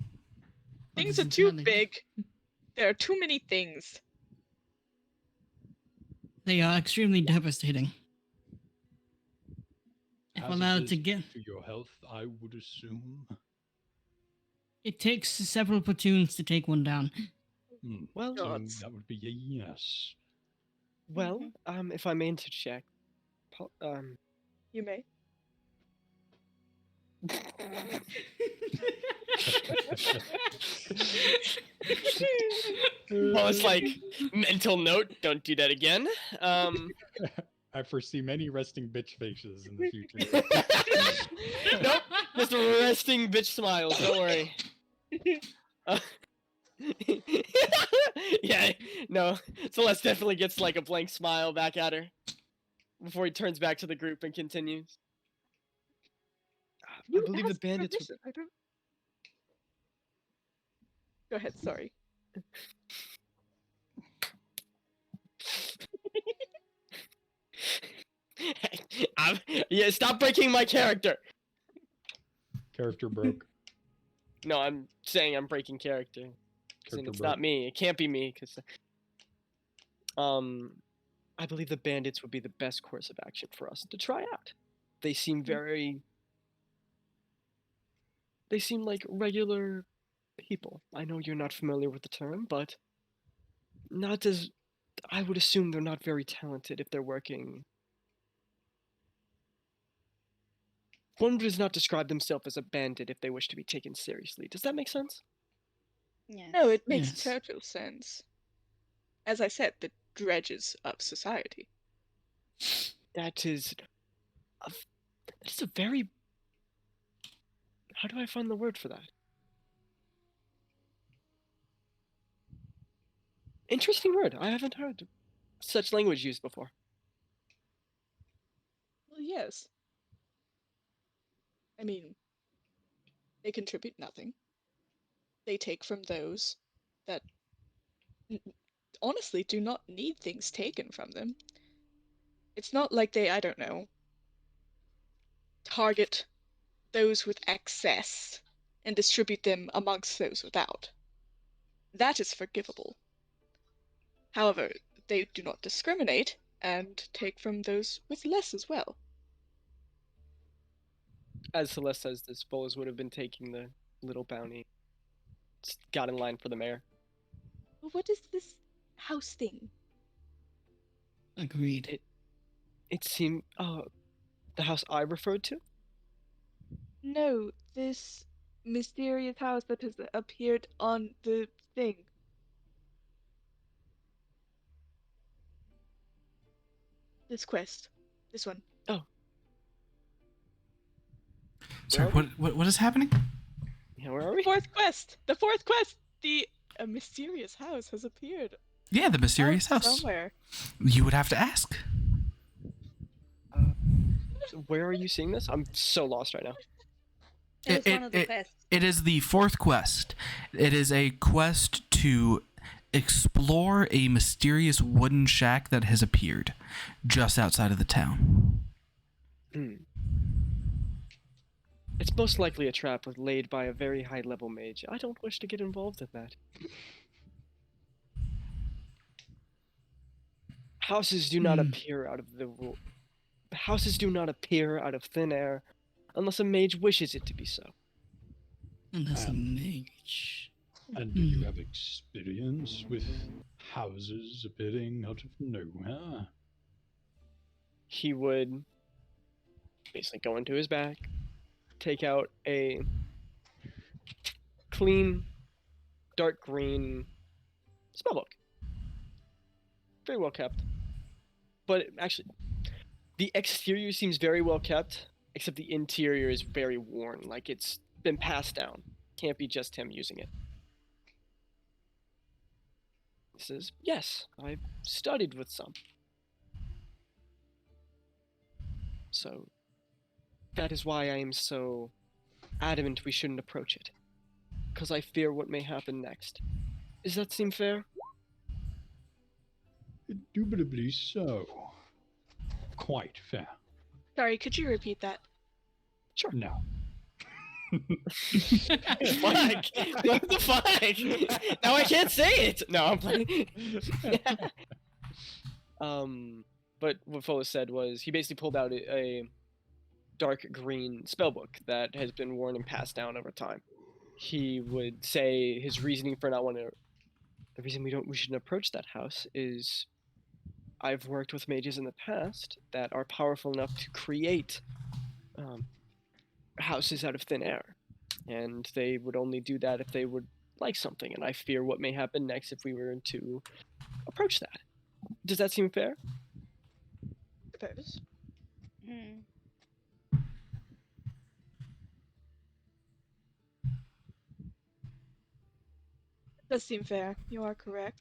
Things is are too entirely- big. There are too many things. They are extremely devastating. If allowed to Hazardous get, to your health, I would assume. it takes several platoons to take one down. Well, So Gods. that would be a yes. well, if I may interject, You may. well, it's like mental note. Don't do that again. I foresee many resting bitch faces in the future. Nope, just resting bitch smiles. Don't worry. Yeah, no. Celeste definitely gets like a blank smile back at her before he turns back to the group and continues. I believe the asked bandits. permission, I don't... Go ahead, sorry. Yeah, stop breaking my character. Character broke. No, I'm saying I'm breaking character. And Character it's broke. not me. It can't be me because I believe the bandits would be the best course of action for us to try out. They seem they seem like regular people. I know you're not familiar with the term, but not as I would assume they're not very talented if they're working. One does not describe themselves as a bandit if they wish to be taken seriously. Does that make sense? Yeah. No, it makes Yes. total sense. As I said, the dredges of society. That is that's a very, how do I find the word for that? Interesting word. I haven't heard such language used before. Well, yes. I mean, they contribute nothing. They take from those that honestly do not need things taken from them. It's not like they, I don't know, target those with excess and distribute them amongst those without. That is forgivable. However, they do not discriminate and take from those with less as well. As Celeste says this, Bolas would have been taking the little bounty. Just got in line for the mayor. But what is this house thing? Agreed. It seemed the house I referred to? No, this mysterious house that has appeared on the thing. This quest. This one. Sorry, what is happening? Yeah, where are we? Fourth quest! The fourth quest! A mysterious house has appeared. Yeah, the mysterious out house. Somewhere. You would have to ask. So where are you seeing this? I'm so lost right now. It was one of the quests. It is the fourth quest. It is a quest to explore a mysterious wooden shack that has appeared just outside of the town. It's most likely a trap laid by a very high-level mage. I don't wish to get involved in that. Houses do not appear out of houses do not appear out of thin air unless a mage wishes it to be so. Unless a mage. And do you have experience with houses appearing out of nowhere? He would basically go into his bag, take out a clean, dark green spellbook. Very well kept. But actually, the exterior seems very well kept, except the interior is very worn, like it's been passed down. Can't be just him using it. He says, yes, I've studied with some. So, that is why I am so adamant we shouldn't approach it. Because I fear what may happen next. Does that seem fair? Indubitably so. Quite fair. Sorry, could you repeat that? Sure. No. Fuck! What the fuck? Now I can't say it! No, I'm playing. But what Fola said was he basically pulled out a dark green spellbook that has been worn and passed down over time. He would say his reasoning for not wanting to, the reason we shouldn't approach that house is I've worked with mages in the past that are powerful enough to create houses out of thin air, and they would only do that if they would like something, and I fear what may happen next if we were to approach that. Does that seem fair? Suppose. Does seem fair. You are correct.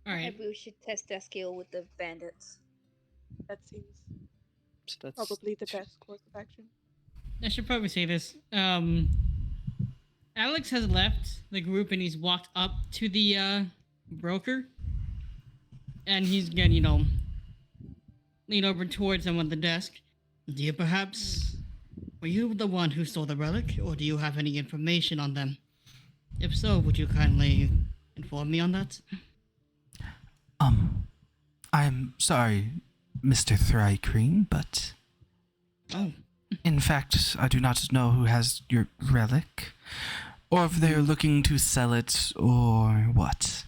Alright. Maybe we should test their skill with the bandits. That seems So that's probably the best course of action. I should probably say this. Alex has left the group and he's walked up to the broker. And he's gonna, lean over towards him on the desk. Do you perhaps... Were you the one who stole the relic, or do you have any information on them? If so, would you kindly inform me on that? I'm sorry, Mr. Thrycreen, but Oh, in fact, I do not know who has your relic, or if they're looking to sell it, or what.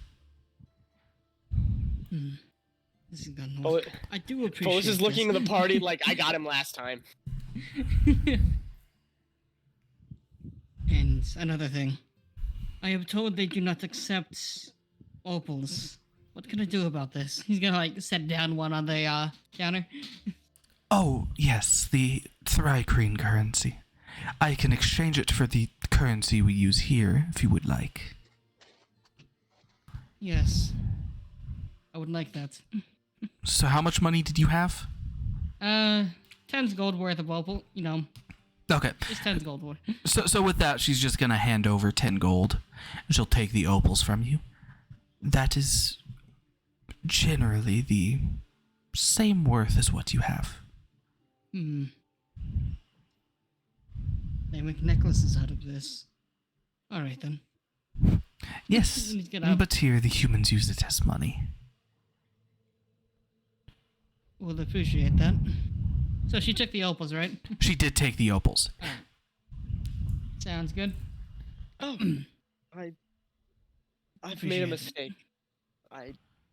this is gonna... Fola, I do appreciate Fola is looking this. to the party like I got him last time. And another thing. I have told they do not accept opals What can I do about this? He's gonna like set down one on the counter. Oh, yes, the Thrycreen currency. I can exchange it for the currency we use here, if you would like. Yes. I would like that. So how much money did you have? 10's gold worth of opal, Okay. just 10's gold worth. So with that, she's just gonna hand over 10 gold. And she'll take the opals from you. That is generally the same worth as what you have. They make necklaces out of this. Alright then. Yes, Let's get up. but here the humans use it as money. We'll appreciate that. So she took the opals, right? She did take the opals. Sounds good. Oh, I've made Appreciate a it. mistake.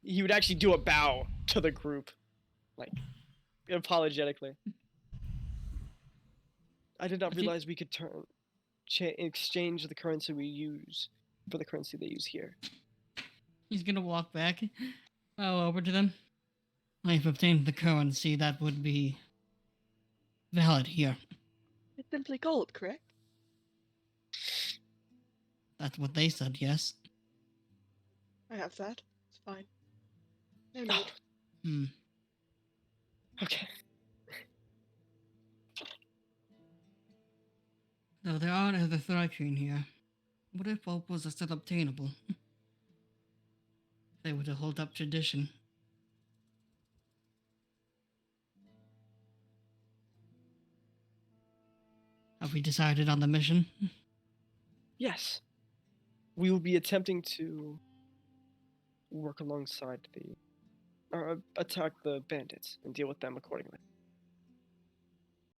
He would actually do a bow to the group, like apologetically. I did not If you- realize we could exchange the currency we use for the currency they use here. He's gonna walk back over to them. I've obtained the currency that would be valid here. It's simply gold, correct? That's what they said, yes. I have that. It's fine. No Oh, need. okay. Though there are other Thrycreen here, what if opals are still obtainable? They were to hold up tradition. Have we decided on the mission? Yes. We will be attempting to work alongside or attack the bandits and deal with them accordingly.